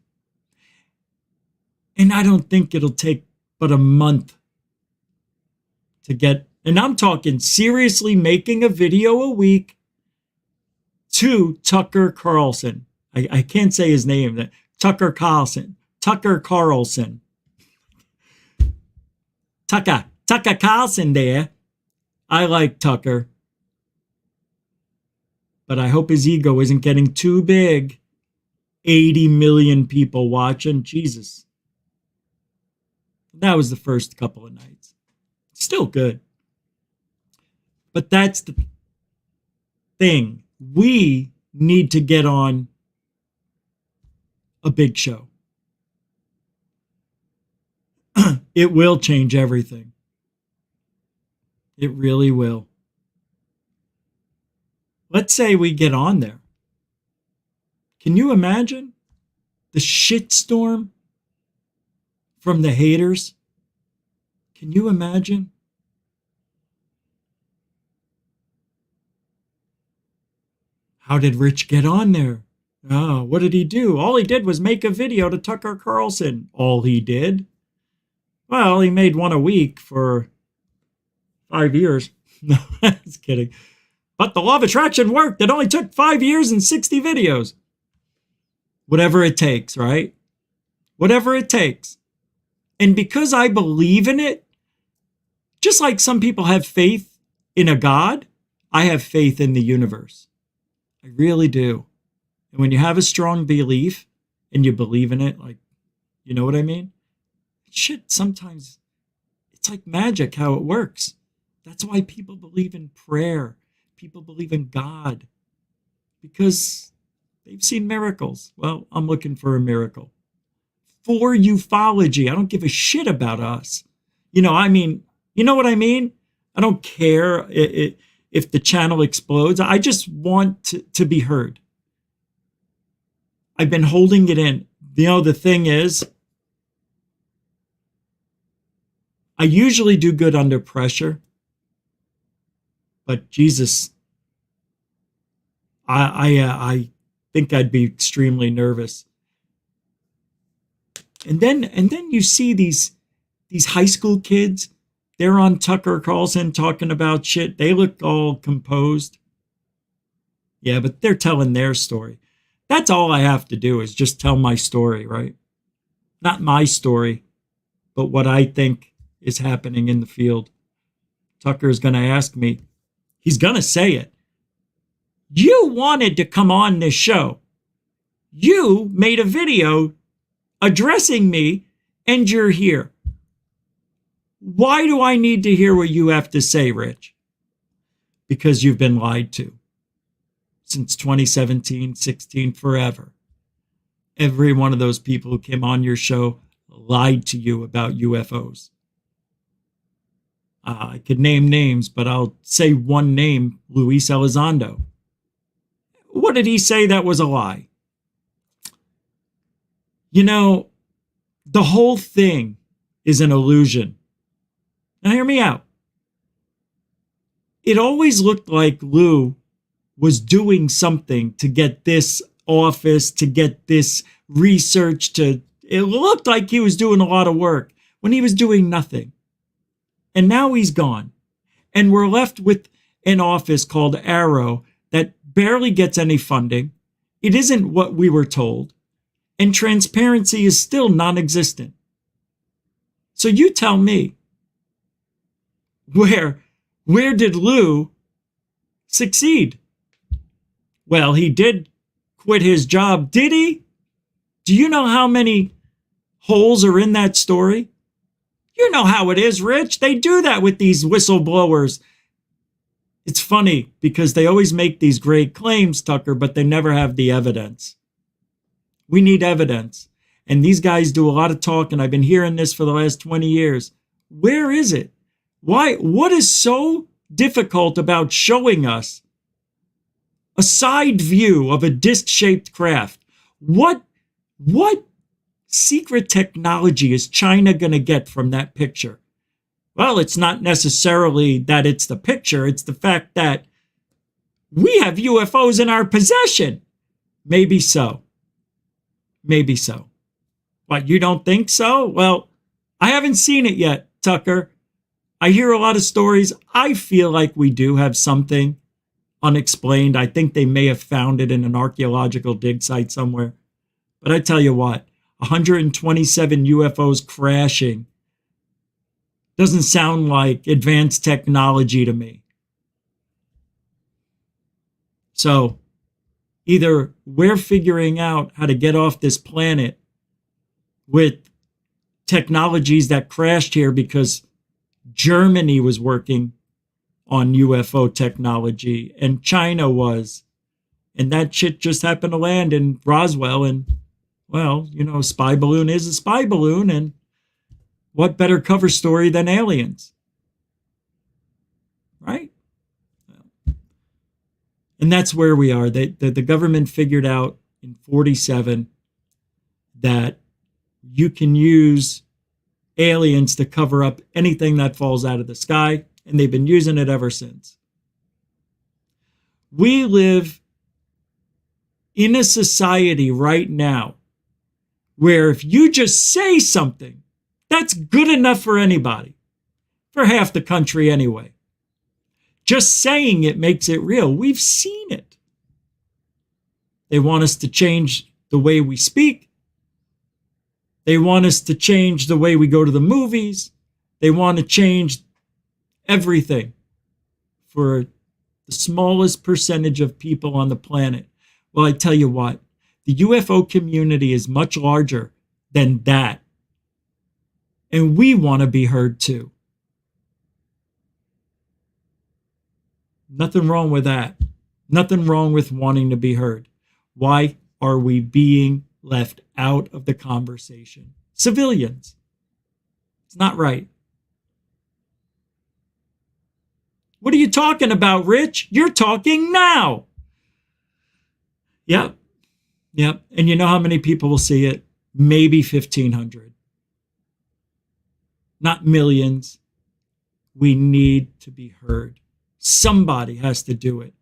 And I don't think it'll take but a month to get, and I'm talking seriously making a video a week to Tucker Carlson. I can't say his name. Tucker Carlson. Tucker Carlson. Tucker Carlson there. I like Tucker. But I hope his ego isn't getting too big. 80 million people watching. Jesus. That was the first couple of nights. Still good. But that's the thing. We need to get on a big show. It will change everything. It really will. Let's say we get on there. Can you imagine the shitstorm from the haters? Can you imagine? How did Rich get on there? Oh, what did he do? All he did was make a video to Tucker Carlson. All he did? Well, he made one a week for 5 years. No, just kidding. But the law of attraction worked. It only took 5 years and 60 videos. Whatever it takes, right? Whatever it takes. And because I believe in it, just like some people have faith in a God, I have faith in the universe. I really do. And when you have a strong belief and you believe in it, like, you know what I mean? Shit, sometimes it's like magic how it works. That's why people believe in prayer. People believe in God. Because they've seen miracles. Well, I'm looking for a miracle. For UFOlogy. I don't give a shit about us. You know what I mean? I don't care if the channel explodes. I just want to be heard. I've been holding it in. You know, the thing is, I usually do good under pressure. But Jesus, I think I'd be extremely nervous. And then you see these high school kids. They're on Tucker Carlson talking about shit. They look all composed. Yeah, but they're telling their story. That's all I have to do is just tell my story, right? Not my story, but what I think is happening in the field. Tucker's going to ask me. He's going to say it. You wanted to come on this show. You made a video addressing me, and you're here. Why do I need to hear what you have to say, Rich? Because you've been lied to. Since 2017, 16, forever. Every one of those people who came on your show lied to you about UFOs. I could name names, but I'll say one name, Luis Elizondo. What did he say that was a lie? You know, the whole thing is an illusion. Now hear me out. It always looked like Lou was doing something to get this office, to get this research, it looked like he was doing a lot of work when he was doing nothing. And now he's gone. And we're left with an office called Arrow that barely gets any funding. It isn't what we were told. And transparency is still non-existent. So you tell me, where did Lou succeed? Well, he did quit his job, did he? Do you know how many holes are in that story? You know how it is, Rich. They do that with these whistleblowers. It's funny because they always make these great claims, Tucker, but they never have the evidence. We need evidence. And these guys do a lot of talking. I've been hearing this for the last 20 years. Where is it? Why? What is so difficult about showing us a side view of a disc-shaped craft? What secret technology is China going to get from that picture? Well, it's not necessarily that it's the picture. It's the fact that we have UFOs in our possession. Maybe so. Maybe so. What, you don't think so? Well, I haven't seen it yet, Tucker. I hear a lot of stories. I feel like we do have something. unexplained. I think they may have found it in an archaeological dig site somewhere. But I tell you what, 127 UFOs crashing doesn't sound like advanced technology to me. So either we're figuring out how to get off this planet with technologies that crashed here because Germany was working on UFO technology and China was, and that shit just happened to land in Roswell. And well, you know, a spy balloon is a spy balloon, and what better cover story than aliens, right? And that's where we are. The government figured out in 47 that you can use aliens to cover up anything that falls out of the sky, and they've been using it ever since. We live in a society right now where if you just say something, that's good enough for anybody, for half the country anyway. Just saying it makes it real. We've seen it. They want us to change the way we speak. They want us to change the way we go to the movies. They want to change everything for the smallest percentage of people on the planet. Well, I tell you what, the UFO community is much larger than that. And we want to be heard too. Nothing wrong with that. Nothing wrong with wanting to be heard. Why are we being left out of the conversation? Civilians. It's not right. What are you talking about, Rich? You're talking now. Yep. Yep. And you know how many people will see it? Maybe 1,500. Not millions. We need to be heard. Somebody has to do it.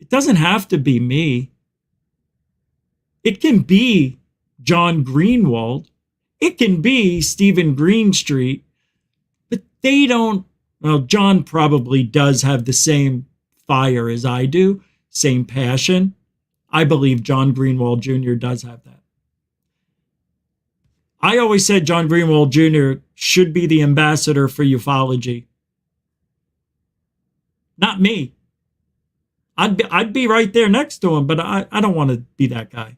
It doesn't have to be me. It can be John Greenwald. It can be Stephen Greenstreet. But they don't, well, John probably does have the same fire as I do, same passion. I believe John Greenwald Jr. does have that. I always said John Greenwald Jr. should be the ambassador for ufology. Not me. I'd be right there next to him, but I don't want to be that guy.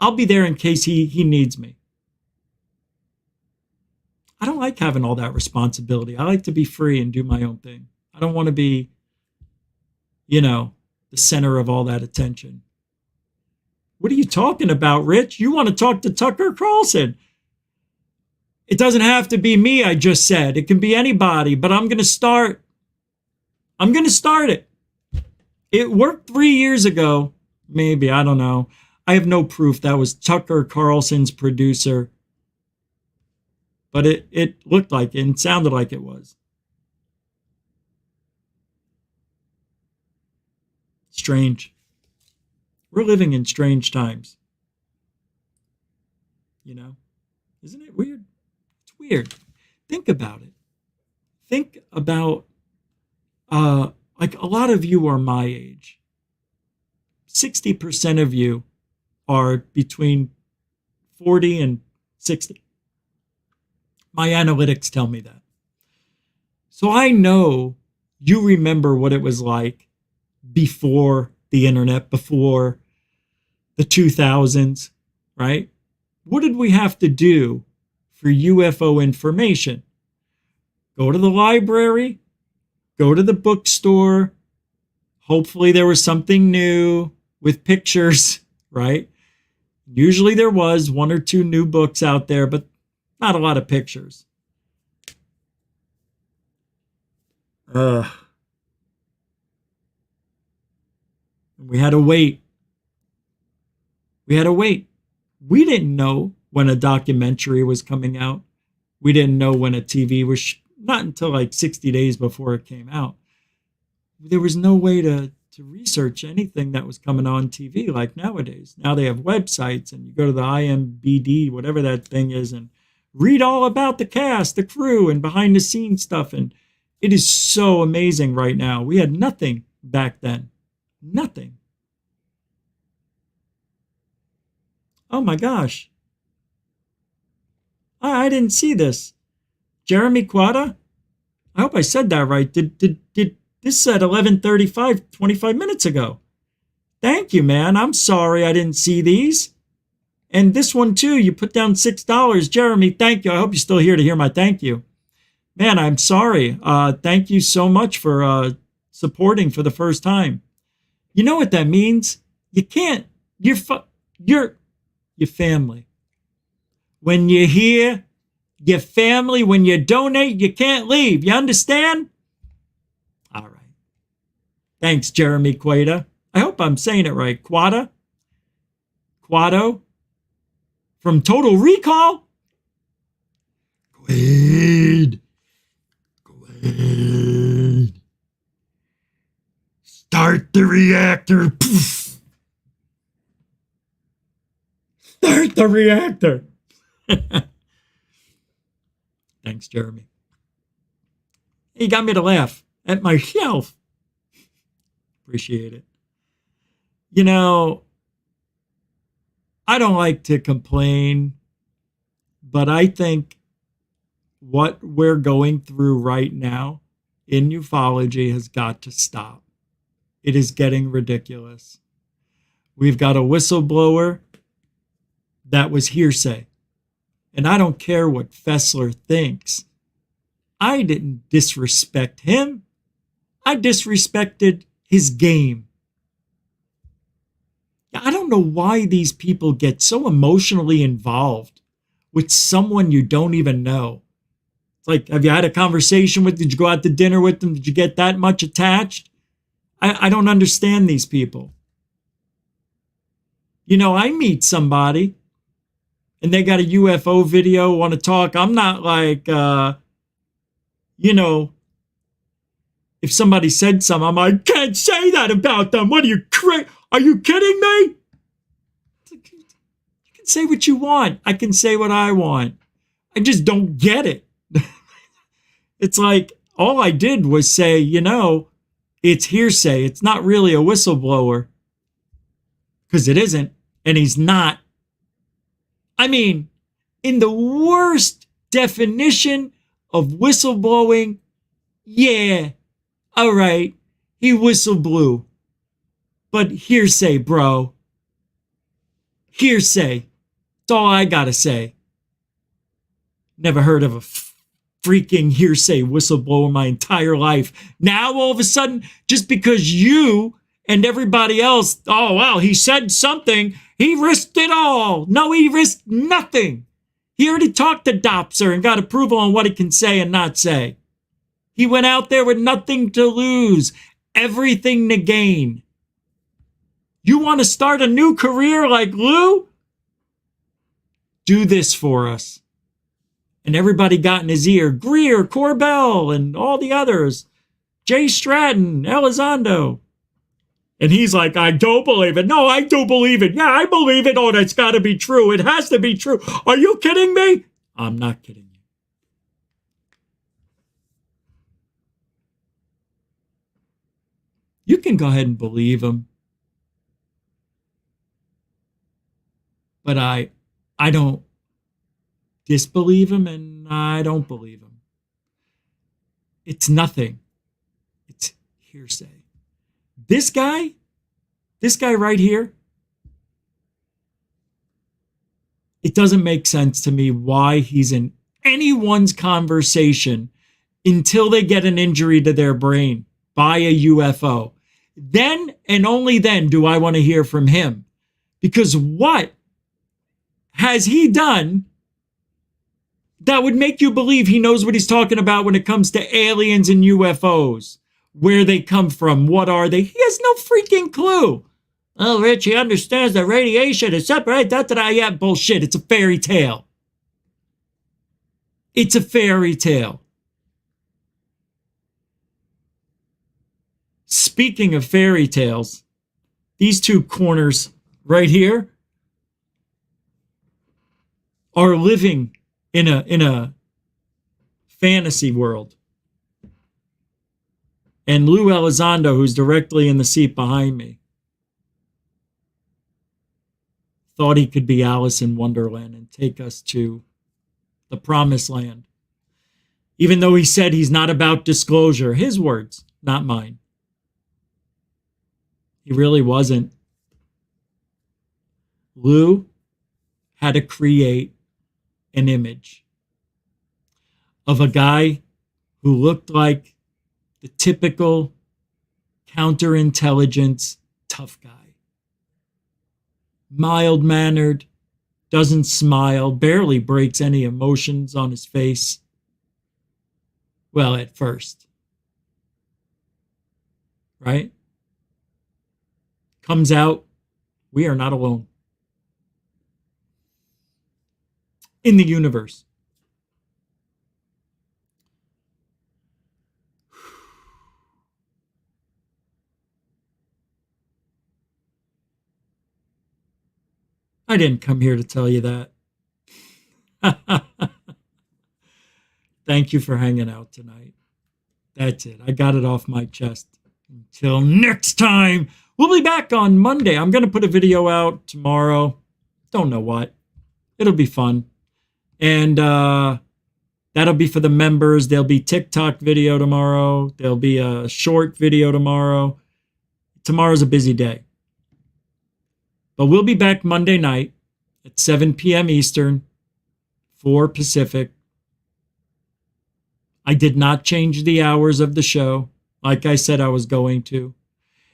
I'll be there in case he needs me. I don't like having all that responsibility. I like to be free and do my own thing. I don't want to be, the center of all that attention. What are you talking about, Rich? You want to talk to Tucker Carlson? It doesn't have to be me, I just said. It can be anybody, but I'm going to start it. It worked 3 years ago. Maybe, I don't know. I have no proof that was Tucker Carlson's producer. But it looked like it and sounded like it was. Strange. We're living in strange times. Isn't it weird? It's weird. Think about it. Think about, like a lot of you are my age. 60% of you are between 40 and 60. My analytics tell me that. So I know you remember what it was like before the internet, before the 2000s, right? What did we have to do for UFO information? Go to the library, go to the bookstore. Hopefully there was something new with pictures, right? Usually there was 1 or 2 new books out there, but not a lot of pictures. We had to wait. We didn't know when a documentary was coming out. We didn't know when a TV was, not until like 60 days before it came out. There was no way to research anything that was coming on TV like nowadays. Now they have websites and you go to the IMBD, whatever that thing is, and read all about the cast, the crew, and behind the scenes stuff. And It is so amazing right now. We had nothing back then. Nothing. Oh my gosh. I didn't see this. Jeremy Quata? I hope I said that right. Did this said 11:35, 25 minutes ago. Thank you, man. I'm sorry I didn't see these. And this one too, you put down $6. Jeremy, thank you. I hope you're still here to hear my thank you. Man, I'm sorry. Thank you so much for supporting for the first time. You know what that means? You can't. You're family. When you're here, your family, when you donate, you can't leave. You understand? All right. Thanks, Jeremy Quata. I hope I'm saying it right. Quata? Quado? From Total Recall? Quaid. Start the reactor. Poof. Start the reactor. Thanks, Jeremy. He got me to laugh at myself. Appreciate it. You know, I don't like to complain, but I think what we're going through right now in ufology has got to stop. It is getting ridiculous. We've got a whistleblower that was hearsay. And I don't care what Fessler thinks. I didn't disrespect him. I disrespected his game. I don't know why these people get so emotionally involved with someone you don't even know. It's like, have you had a conversation with, did you go out to dinner with them? Did you get that much attached? I don't understand these people. You know, I meet somebody and they got a UFO video, want to talk. I'm not like, you know, if somebody said something, I'm like, can't say that about them. What are you crazy? Are you kidding me? You can say what you want. I can say what I want. I just don't get it. It's like, all I did was say, you know, it's hearsay. It's not really a whistleblower. Because it isn't. And he's not. I mean, in the worst definition of whistleblowing, yeah, all right, he whistleblew. But hearsay, bro. Hearsay. That's all I gotta say. Never heard of a freaking hearsay whistleblower my entire life. Now, all of a sudden, just because you and everybody else, oh, wow, he said something, he risked it all. No, he risked nothing. He already talked to Dopser and got approval on what he can say and not say. He went out there with nothing to lose, everything to gain. You want to start a new career like Lou? Do this for us. And everybody got in his ear. Greer, Corbell, and all the others. Jay Stratton, Elizondo. And he's like, I don't believe it. No, I do believe it. Yeah, I believe it. Oh, that's got to be true. It has to be true. Are you kidding me? I'm not kidding you. You can go ahead and believe him. But I don't disbelieve him and I don't believe him. It's nothing. It's hearsay. This guy right here, it doesn't make sense to me why he's in anyone's conversation until they get an injury to their brain by a UFO. Then and only then do I want to hear from him. Because what has he done that would make you believe he knows what he's talking about when it comes to aliens and UFOs? Where they come from, what are they? He has no freaking clue. Oh, Rich, he understands that radiation is separate. Yeah, bullshit. It's a fairy tale. It's a fairy tale. Speaking of fairy tales, these two corners right here are living in a fantasy world. And Lou Elizondo, who's directly in the seat behind me, thought he could be Alice in Wonderland and take us to the promised land. Even though he said he's not about disclosure. His words, not mine. He really wasn't. Lou had to create an image of a guy who looked like the typical counterintelligence tough guy. Mild-mannered, doesn't smile, barely breaks any emotions on his face. Well, at first. Right? Comes out, we are not alone. In the universe. I didn't come here to tell you that. Thank you for hanging out tonight. That's it. I got it off my chest. Until next time, we'll be back on Monday. I'm going to put a video out tomorrow. Don't know what. It'll be fun. And that'll be for the members. There'll be TikTok video tomorrow. There'll be a short video tomorrow. Tomorrow's a busy day. But we'll be back Monday night at 7 p.m. Eastern, 4 Pacific. I did not change the hours of the show, like I said I was going to.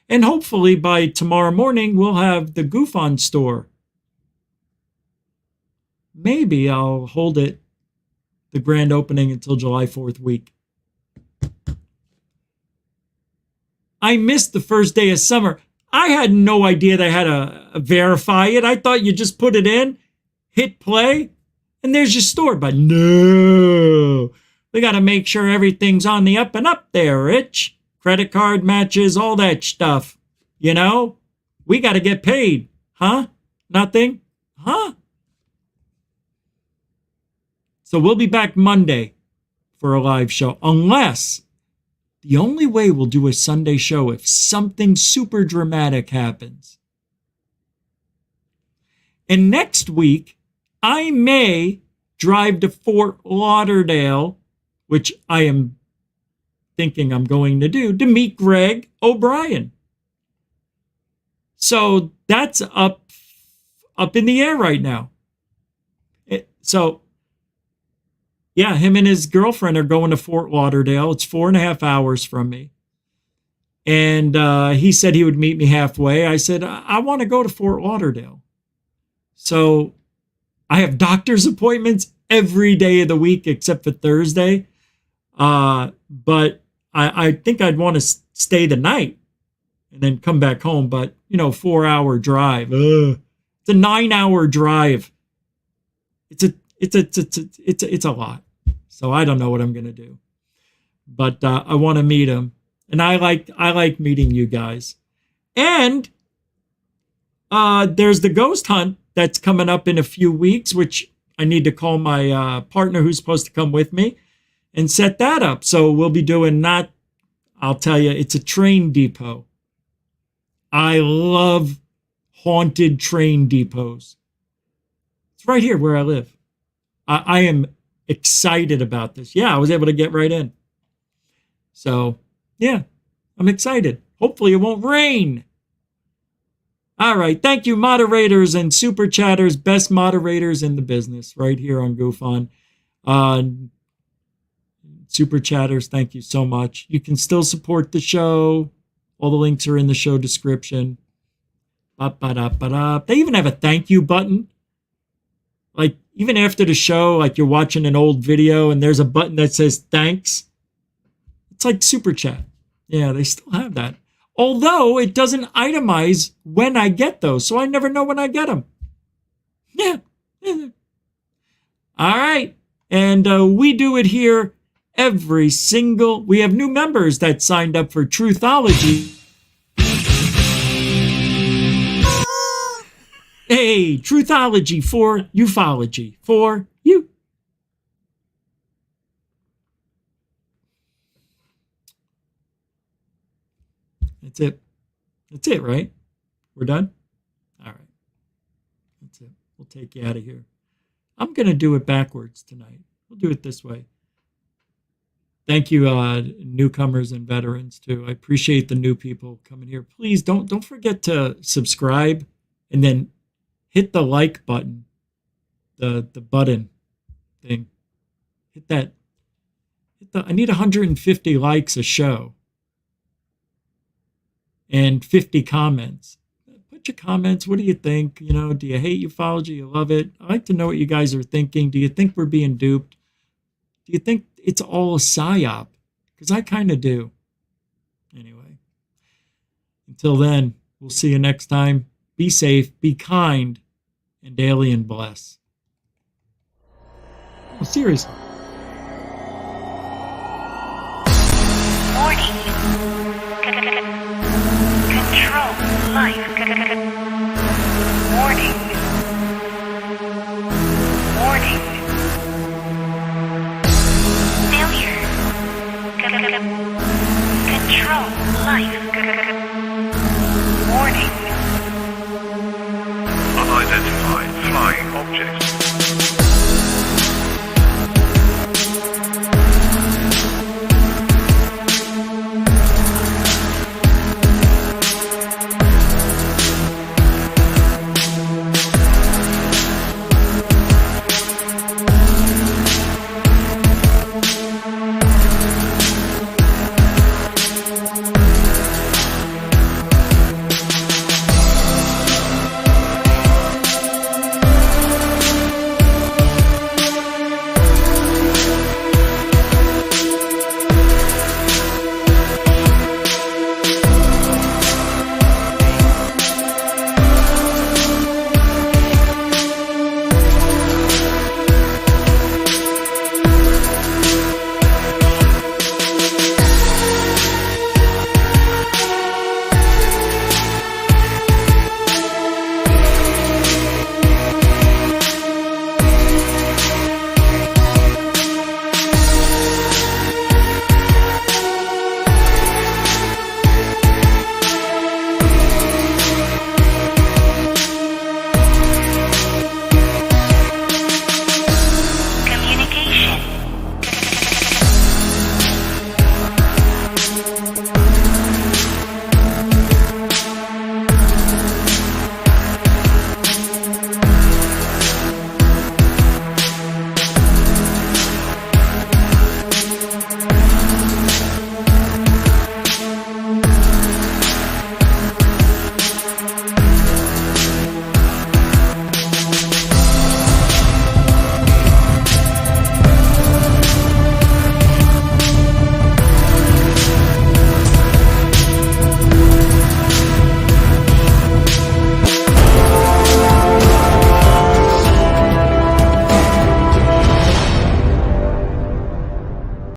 And hopefully by tomorrow morning, we'll have the Goof On store. Maybe I'll hold it, the grand opening, until July 4th week. I missed the first day of summer. I had no idea they had to verify it. I thought you just put it in, hit play, and there's your store. But no, we got to make sure everything's on the up and up there, Rich. Credit card matches, all that stuff. You know, we got to get paid. Huh? Nothing? Huh? So we'll be back Monday for a live show, unless the only way we'll do a Sunday show if something super dramatic happens. And next week, I may drive to Fort Lauderdale, which I am thinking I'm going to do, to meet Greg O'Brien. So that's up in the air right now. Yeah, him and his girlfriend are going to Fort Lauderdale. It's 4.5 hours from me. And he said he would meet me halfway. I said, I want to go to Fort Lauderdale. So I have doctor's appointments every day of the week except for Thursday. But I think I'd want to stay the night and then come back home. But, 4-hour drive. It's a 9-hour drive. It's a lot. So I don't know what I'm going to do. But I want to meet him. And I like meeting you guys. And there's the ghost hunt that's coming up in a few weeks, which I need to call my partner who's supposed to come with me and set that up. So we'll be doing I'll tell you, it's a train depot. I love haunted train depots. It's right here where I live. I am excited about this. Yeah, I was able to get right in. So, yeah, I'm excited. Hopefully it won't rain. All right. Thank you, moderators and super chatters, best moderators in the business right here on Goof On. Super chatters, thank you so much. You can still support the show. All the links are in the show description. They even have a thank you button. Like, even after the show, like you're watching an old video and there's a button that says thanks. It's like super chat. Yeah, they still have that. Although it doesn't itemize when I get those, so I never know when I get them. Yeah. All right. And we do it here we have new members that signed up for Truthology. Hey, Truthology for UFOlogy for you. That's it. That's it, right? We're done? All right. That's it. We'll take you out of here. I'm going to do it backwards tonight. We'll do it this way. Thank you, newcomers and veterans, too. I appreciate the new people coming here. Please don't forget to subscribe and then hit the like button, the button thing. Hit that. I need 150 likes a show and 50 comments. Put your comments. What do you think? You know, do you hate ufology? You love it? I like to know what you guys are thinking. Do you think we're being duped? Do you think it's all a psyop? Because I kind of do. Anyway, until then, we'll see you next time. Be safe, be kind, and alien bless. Oh, seriously. Warning. Control life. Warning. Warning. Failure. Control life. Warning. Unidentified flying object.